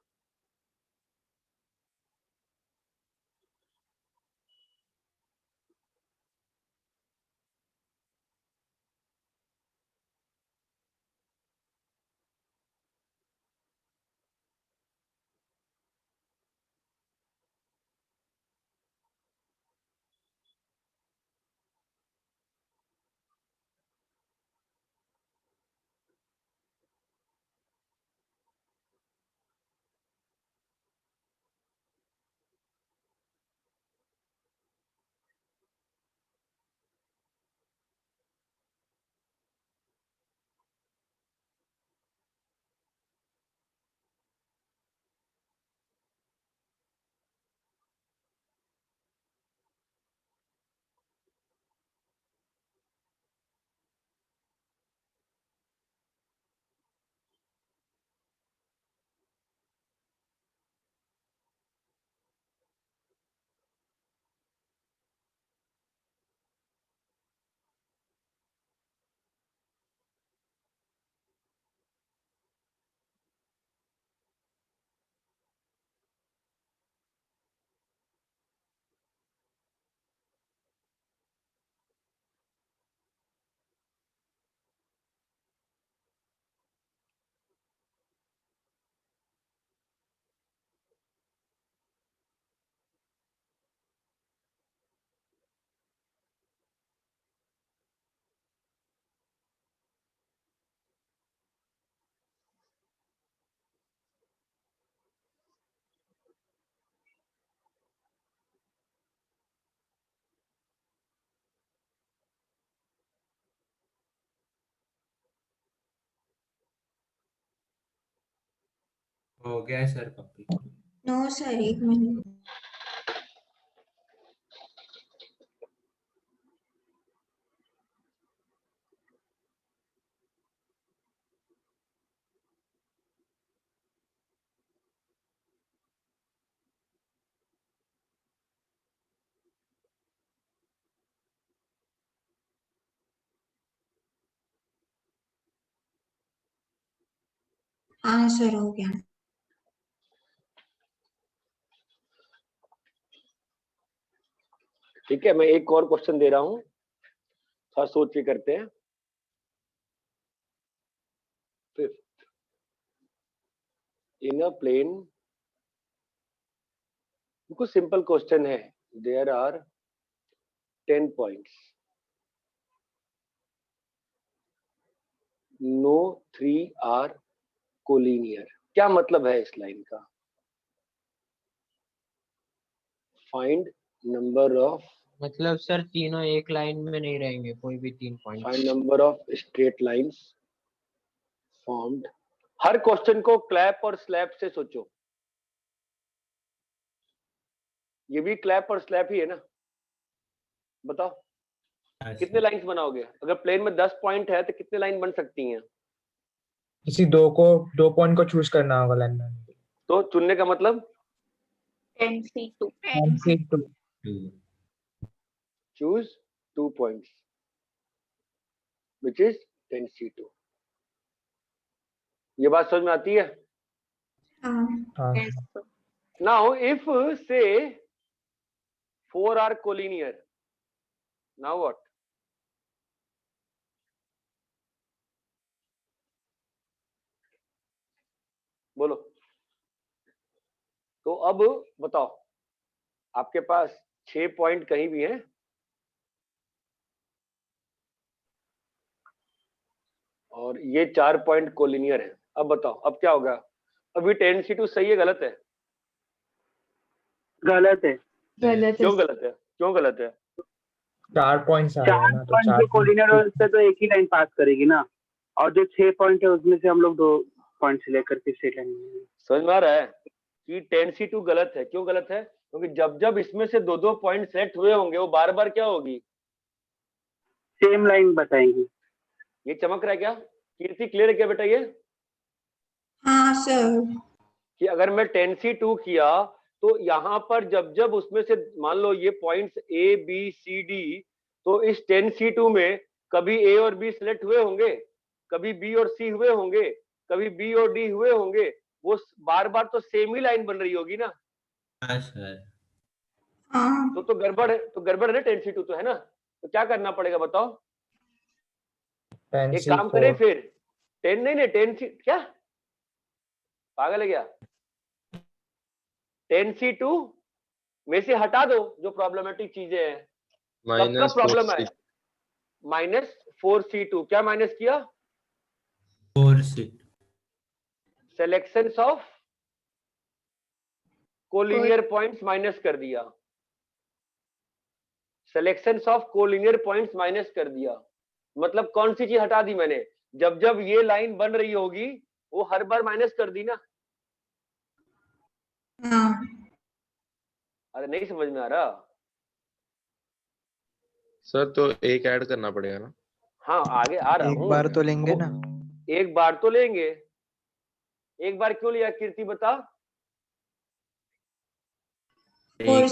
हो गया है sir copy. No sir, 1 minute. हाँ सर, हो गया। ठीक है, मैं एक और क्वेश्चन दे रहा हूं, थोड़ा सोच के करते हैं। फिफ्थ, इन अ प्लेन, बिल्कुल सिंपल क्वेश्चन है। There are 10 points, no 3 are collinear. क्या मतलब है इस लाइन का? फाइंड नंबर ऑफ, मतलब सर तीनों एक लाइन में नहीं रहेंगे, कोई भी 3 point. Find number of straight lines formed. हर क्वेश्चन को क्लैप और स्लैप से सोचो। ये भी क्लैप और स्लैप ही है ना? बताओ कितने लाइंस बनाओगे? अगर प्लेन में 10 पॉइंट है तो कितने लाइन बन सकती हैं? किसी 2 पॉइंट को चूज करना होगा लाइन में। तो चुनने का मतलब 10C2 10C2 choose 2 points which is 10C2। ये बात समझ में आती है? हाँ Yes, sir. Now if say 4 are collinear, now what? बोलो। तो अब बताओ, आपके पास 6 पॉइंट कहीं भी हैं और ये 4 पॉइंट कोलिनियर है। अब बताओ अब क्या होगा? अभी 10C2 सही है गलत है? गलत है। गलत है। क्यों गलत है? क्यों गलत है? 4 पॉइंट्स आ रहे हैं 4 ना, तो पॉइंट 4 जो कोलिनियर से तो एक ही लाइन पास करेगी ना, और जो 6 पॉइंट है उसमें से हम लोग 2 पॉइंट लेकर के स्ट्रेट लाइन। समझ में आ रहा है कि 10C2 गलत है? क्यों गलत है? क्योंकि जब जब इसमें से 2 पॉइंट सेलेक्ट हुए होंगे वो बार बार क्या होगी? सेम लाइन बताएंगी। ये चमक रहा है क्या? कीर्ति क्लियर है क्या बेटा ये? हाँ सर। कि अगर मैं 10C2 किया तो यहाँ पर जब जब उसमें से मान लो ये points A B C D, तो इस 10C2 में कभी A और B सिलेक्ट हुए होंगे, कभी B और C हुए होंगे, कभी B और D हुए होंगे। वो बार बार तो सेम ही लाइन बन रही होगी ना। हाँ सर। हाँ तो गड़बड़ है, तो गड़बड़ है ना 10C2 तो, है ना? तो क्या करना पड़ेगा बताओ? एक काम करें 10C4 फिर 10 नहीं 10C क्या पागल है क्या? 10C2 में से हटा दो जो प्रॉब्लमेटिक चीजें हैं। कब का प्रॉब्लम है? -4C2। क्या माइनस किया? 4C2 selection of collinear points minus कर दिया। Selection of collinear points minus कर दिया। मतलब कौन सी चीज हटा दी मैंने? जब जब ये लाइन बन रही होगी वो हर बार माइनस कर दी ना। हाँ अरे नहीं समझ में आ रहा? सर तो एक ऐड करना पड़ेगा ना? हाँ आगे आ रहा एक हूँ। बार तो लेंगे ना। एक बार तो लेंगे। एक बार क्यों लिया कीर्ति बता? और एक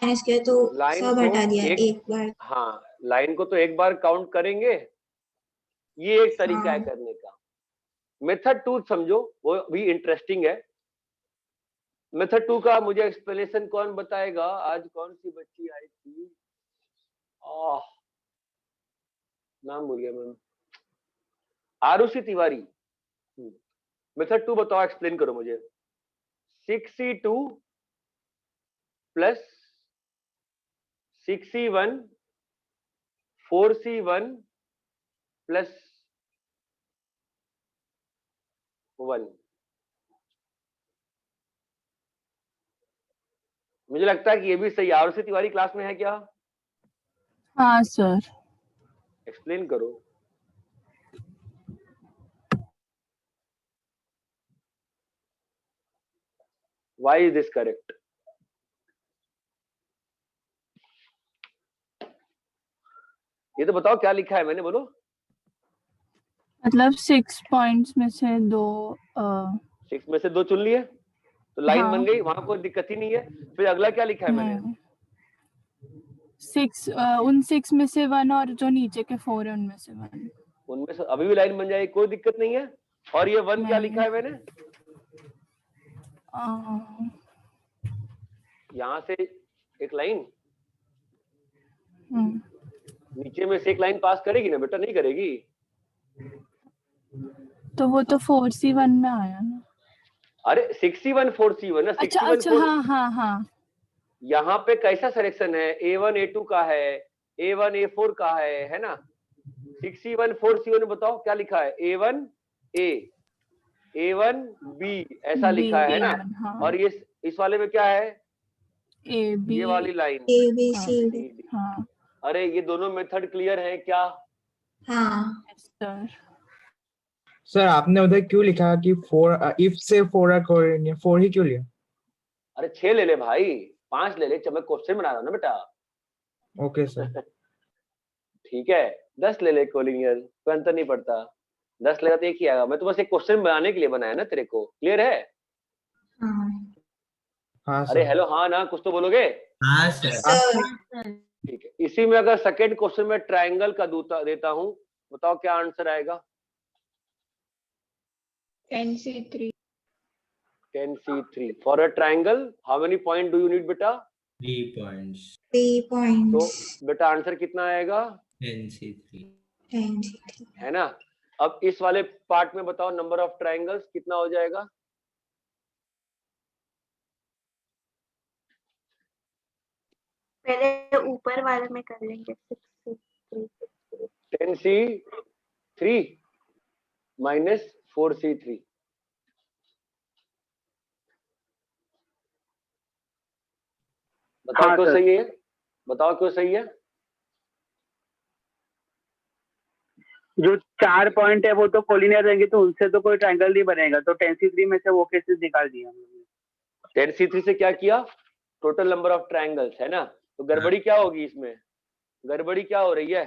माइनस किया तो लाइन सब को हटा दिया एक बार। हाँ लाइन को तो एक बार काउंट करेंगे। ये एक तरीका है हाँ करने का। मेथड 2 समझो, वो भी इंटरेस्टिंग है। मेथड 2 का मुझे एक्सप्लेनेशन कौन बताएगा? आज कौन सी बच्ची आई थी? नाम भूल गया मैं। आरुषि तिवारी। मेथड 2 बताओ, एक्सप्लेन करो मुझे। 6C2 plus 6C1 4C1 plus 1। मुझे लगता है कि ये भी सही। आरुषि तिवारी क्लास में है क्या? हाँ सर। एक्सप्लेन करो। Why is this correct? ये तो बताओ क्या लिखा है मैंने, बोलो। मतलब 6 पॉइंट्स में से 2 6 में से 2 चुन लिए तो लाइन हाँ। बन गई, वहां कोई दिक्कत ही नहीं है। फिर अगला क्या लिखा है मैंने? 6 उन 6 में से 1 और जो नीचे के 4 है उनमें से 1। उनमें से अभी भी लाइन बन जाएगी, कोई दिक्कत नहीं है। और ये 1 क्या लिखा है मैंने? यहाँ से एक लाइन नीचे में से एक लाइन पास करेगी ना बेटा? नहीं करेगी। तो वो तो 4C1 में आया ना। अरे 6C1 4C1 ना, 6C1 अच्छा 4। हाँ। यहाँ पे कैसा सिलेक्शन है? A1 A2 का है, A1 A4 का है ना? 6C1 4C1 बताओ क्या लिखा है? A1 A, A1 B ऐसा लिखा है ना? हाँ। और ये इस वाले में क्या है? A B ये वाली लाइन ABCD। हाँ। अरे ये दोनों मेथड क्लियर है क्या? हाँ सर। सर आपने उधर क्यों लिखा कि 4 इफ से 4 आर कोलिनियर, 4 ही क्यों लिया? अरे 6 ले ले भाई, 5 ले ले, मैं क्वेश्चन बना रहा हूँ ना बेटा। Okay sir. ठीक है, 10 ले ले कोलिनियर, कोई अंतर नहीं पड़ता। 10 लेगा तो एक ही आएगा। मैं तो बस एक क्वेश्चन बनाने के लिए बनाया ना तेरे को, क्लियर है? हाँ अरे सर। हेलो हाँ ना, कुछ तो बोलोगे। हाँ सर। ठीक है, इसी में अगर सेकंड क्वेश्चन में ट्रायंगल का देता हूँ, बताओ क्या आंसर आएगा? 10C3। 10C3 for a triangle how many point do you need बेटा? 3 points. 3 points। तो बेटा आंसर कितना आएगा? 10C3. 10C3 है ना? अब इस वाले पार्ट में बताओ नंबर ऑफ ट्रायंगल्स कितना हो जाएगा? पहले ऊपर वाले में कर लेंगे 6C3। 10C3 minus 4C3। बताओ क्यों सही है? बताओ क्यों सही है? जो 4 पॉइंट है वो तो कोलिनियर रहेंगे, तो उनसे तो कोई ट्रायंगल नहीं बनेगा। तो 10C3 में से वो केसेस निकाल दिया हम लोगों ने। 10C3 से क्या किया? टोटल नंबर ऑफ ट्रायंगल्स, है ना? तो गड़बड़ी क्या होगी इसमें? गड़बड़ी क्या हो रही है?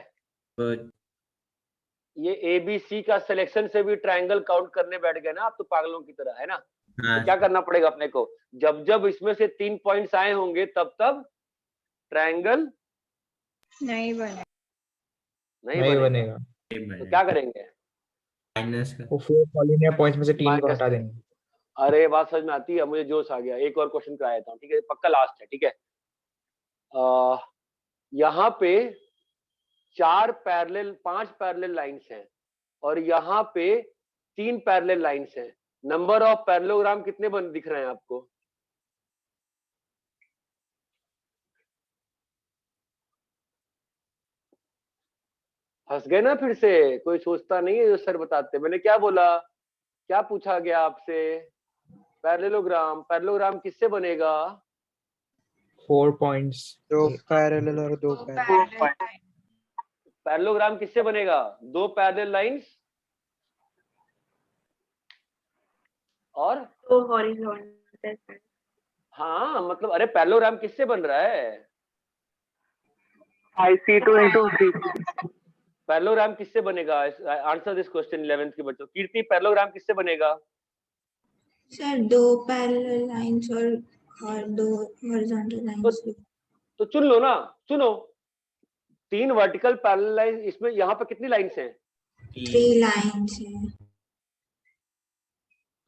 ये ABC का सिलेक्शन से भी ट्रायंगल काउंट करने बैठ गए ना आप तो पागलों की तरह, है ना? तो क्या करना पड़ेगा अपने को? जब जब इसमें से 3 पॉइंट्स आए होंगे तब तब ट्रायंगल नहीं बनेगा। नहीं बनेगा। तो क्या करेंगे? माइनस का। वो 4 कोलिनियर पॉइंट्स में से 3 को हटा देंगे। अरे बात समझ में आती है, मुझे जोश आ गया। एक और क्वेश्चन कराया था, ठीक है, पक्का लास्ट है, ठीक है। यहाँ पे 5 पैरेलल लाइंस हैं और यहाँ पे 3 पैरेलल लाइंस हैं। नंबर ऑफ पैरेललोग्राम कितने दिख रहे हैं आपको? फंस गए ना फिर से? कोई सोचता नहीं है जो सर बताते। मैंने क्या बोला? क्या पूछा गया आपसे? पैरेललोग्राम किससे बनेगा? 4 पॉइंट्स। 2 पैरेलल और 2 पैरेलल। पैरेललोग्राम किससे बनेगा? 2 पैरेलल लाइंस और 2 हॉरिजॉन्टल। हाँ मतलब अरे पैरेललोग्राम किससे बन रहा है? IC2 into 3। पैरेललोग्राम किससे बनेगा? आंसर दिस क्वेश्चन 11th के बच्चों। कीर्ति, पैरेललोग्राम किससे बनेगा? सर 2 पैरेलल लाइंस और 2 हॉरिजॉन्टल लाइंस। तो चुन लो ना, चुनो। 3 वर्टिकल पैरेलल लाइन, इसमें यहाँ पे कितनी लाइंस हैं? 3 लाइंस है।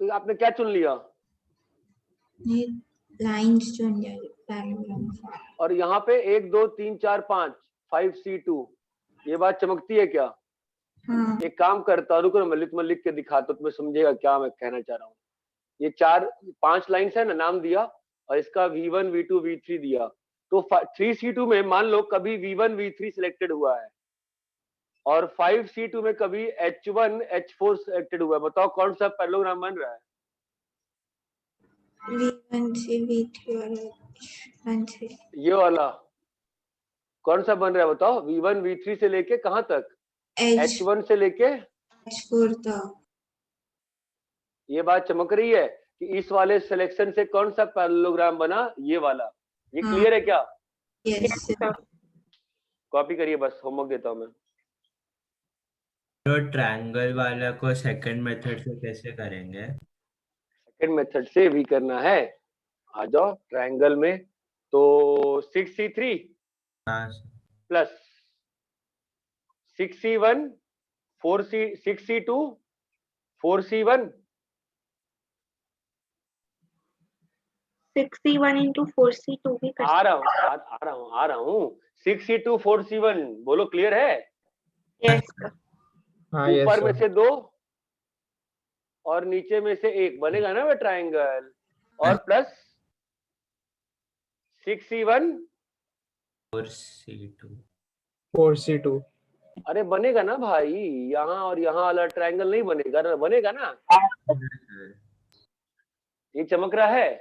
तो आपने क्या चुन लिया? ये लाइंस चुन लिया पैरेलल। और यहाँ पे 1 2 3 4 5 5C2। ये बात चमकती है क्या? हाँ। एक काम करता हूँ, रुको मैं लिख के दिखाता हूँ, तुम्हें समझेगा क्या मैं कहना चाह रहा हूँ। ये 5 लाइंस है ना, नाम दिया और इसका V1 V2 V3 दिया। तो 3C2 में मान लो कभी V1 V3 सिलेक्टेड हुआ है और 5C2 में कभी H1 H4 सिलेक्टेड हुआ है। बताओ कौन सा पैरेललोग्राम बन रहा है? V1 से V3 और H1 से। ये वाला कौन सा बन रहा है बताओ? V1 V3 से लेके कहां तक? H1 से लेके H4 तक। ये बात चमक रही है कि इस वाले सिलेक्शन से कौन सा पैरेललोग्राम बना, ये वाला। ये हाँ। क्लियर है क्या? यस कॉपी करिए, बस होमवर्क देता हूं मैं। तो ट्रायंगल वाला को सेकंड मेथड से कैसे करेंगे? सेकंड मेथड से भी करना है, आ जाओ ट्रायंगल में। तो 6c3 हाँ plus 6c1 6c2 4c1 6c1 into 4c2 भी कर आ रहा हूँ 6c2 4c1 बोलो, क्लियर है? यस हाँ यस ऊपर में सर। से 2 और नीचे में से 1 बनेगा ना वो ट्रायंगल। और प्लस 6c1 4c2 4c2। अरे बनेगा ना भाई, यहाँ और यहाँ वाला ट्रायंगल नहीं बनेगा, बनेगा ना? ये चमक रहा है?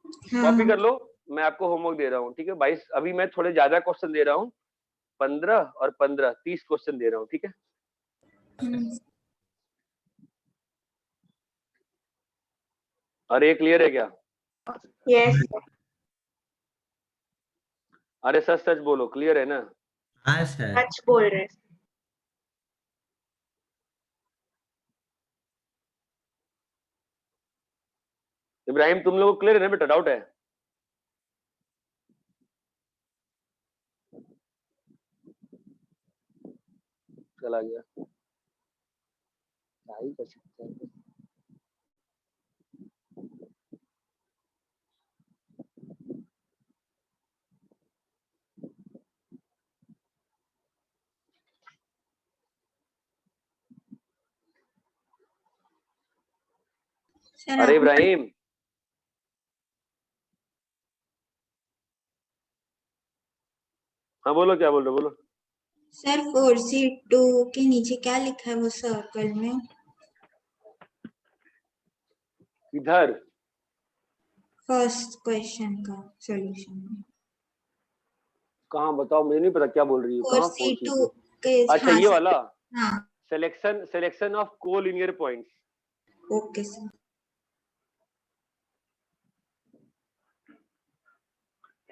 कॉपी कर लो, मैं आपको होमवर्क दे रहा हूँ, ठीक है? 22 अभी मैं थोड़े ज्यादा क्वेश्चन दे रहा हूँ, 15 और 15 30 क्वेश्चन दे रहा हूँ, ठीक है? अरे क्लियर है क्या? यस अरे सच सच बोलो, क्लियर है ना? हाँ सर। सच बोल रहे हैं। इब्राहिम तुम लोग क्लियर है ना बेटा? डाउट है? चला गया, क्या ही कर सकते हैं। अरे इब्राहिम, हाँ बोलो, क्या बोल रहे हो? बोलो। सर 4c2 के नीचे क्या लिखा है वो सर्कल में? इधर फर्स्ट क्वेश्चन का सॉल्यूशन कहाँ बताओ, मुझे नहीं पता क्या बोल रही है। कहाँ 4c2 के अच्छा ये वाला हाँ selection of collinear points. Okay sir.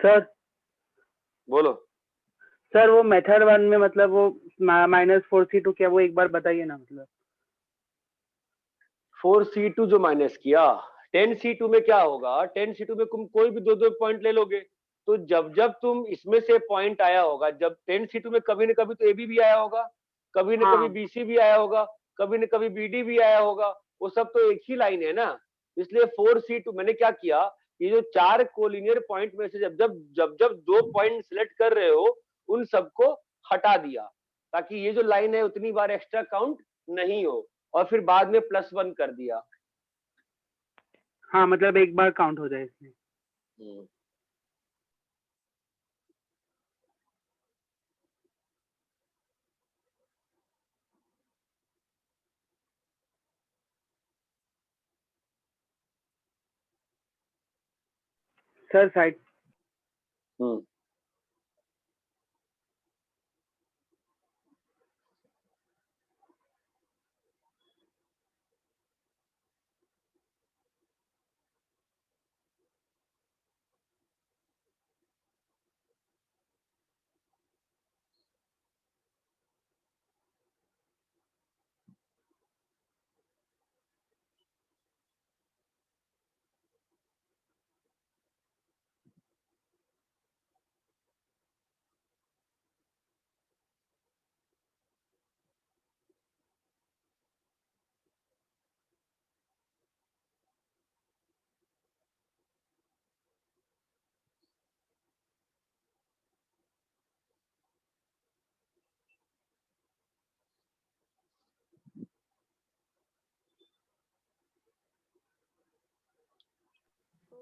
Sir बोलो। सर वो मेथड 1 में मतलब वो -4c2 क्या, वो एक बार बताइए ना। मतलब 4c2 जो माइनस किया, 10c2 में क्या होगा? 10c2 में तुम कोई भी 2 पॉइंट ले लोगे, तो जब जब तुम इसमें से पॉइंट आया होगा, जब 10c2 में कभी न कभी तो AB भी आया होगा, कभी न कभी BC भी आया होगा, कभी न कभी BD भी आया होगा, वो सब तो एक ही लाइन है ना। इसलिए 4c2 मैंने क्या किया, ये जो 4 कोलिनियर पॉइंट में से जब जब 2 पॉइंट सिलेक्ट कर रहे हो, उन सबको हटा दिया, ताकि ये जो लाइन है उतनी बार एक्स्ट्रा काउंट नहीं हो, और फिर बाद में +1 कर दिया। हाँ मतलब एक बार काउंट हो जाए इसमें। सर साइड हो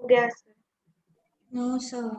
गया सर। No sir.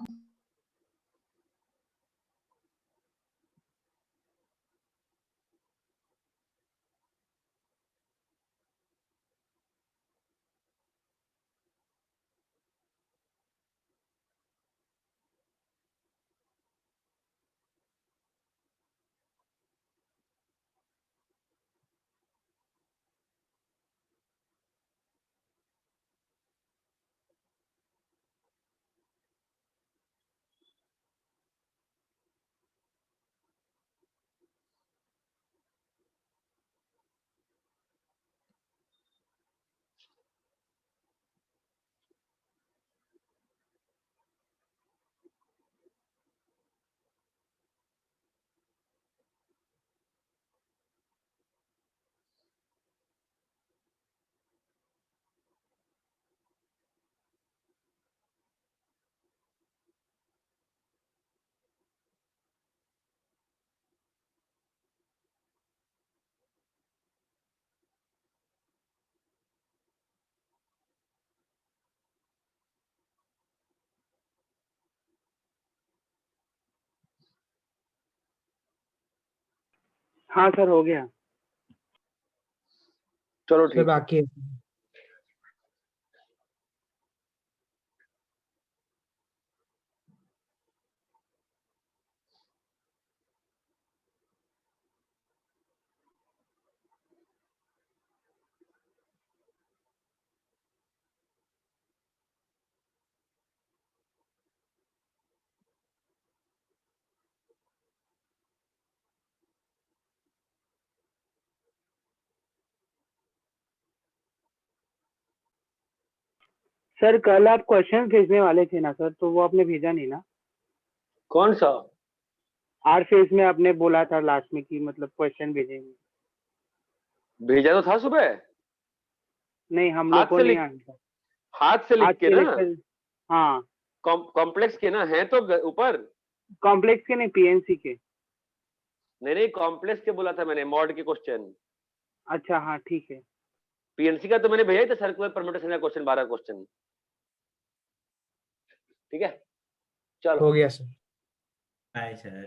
हाँ सर हो गया। चलो सर ठीक है। बाकी है। सर कल आप क्वेश्चन भेजने वाले थे ना सर, तो वो आपने भेजा नहीं ना? कौन सा? आर फेज में आपने बोला था लास्ट में कि मतलब क्वेश्चन भेजेंगे। भेजा तो था सुबह, नहीं हम लोग हाथ को से नहीं लिख, आया था। हाथ से लिख आज के के ना, लेक्चर, हाँ कॉम्प्लेक्स के ना है तो ऊपर। कॉम्प्लेक्स के नहीं, पीएनसी के। नहीं कॉम्प्लेक्स के बोला था मैंने, मॉड के क्वेश्चन। अच्छा हाँ ठीक है। पीएनसी का तो मैंने भेजा ही था, सर्कुलर परम्यूटेशन का क्वेश्चन, 12 क्वेश्चन। ठीक है, चलो हो गया सर। Bye sir.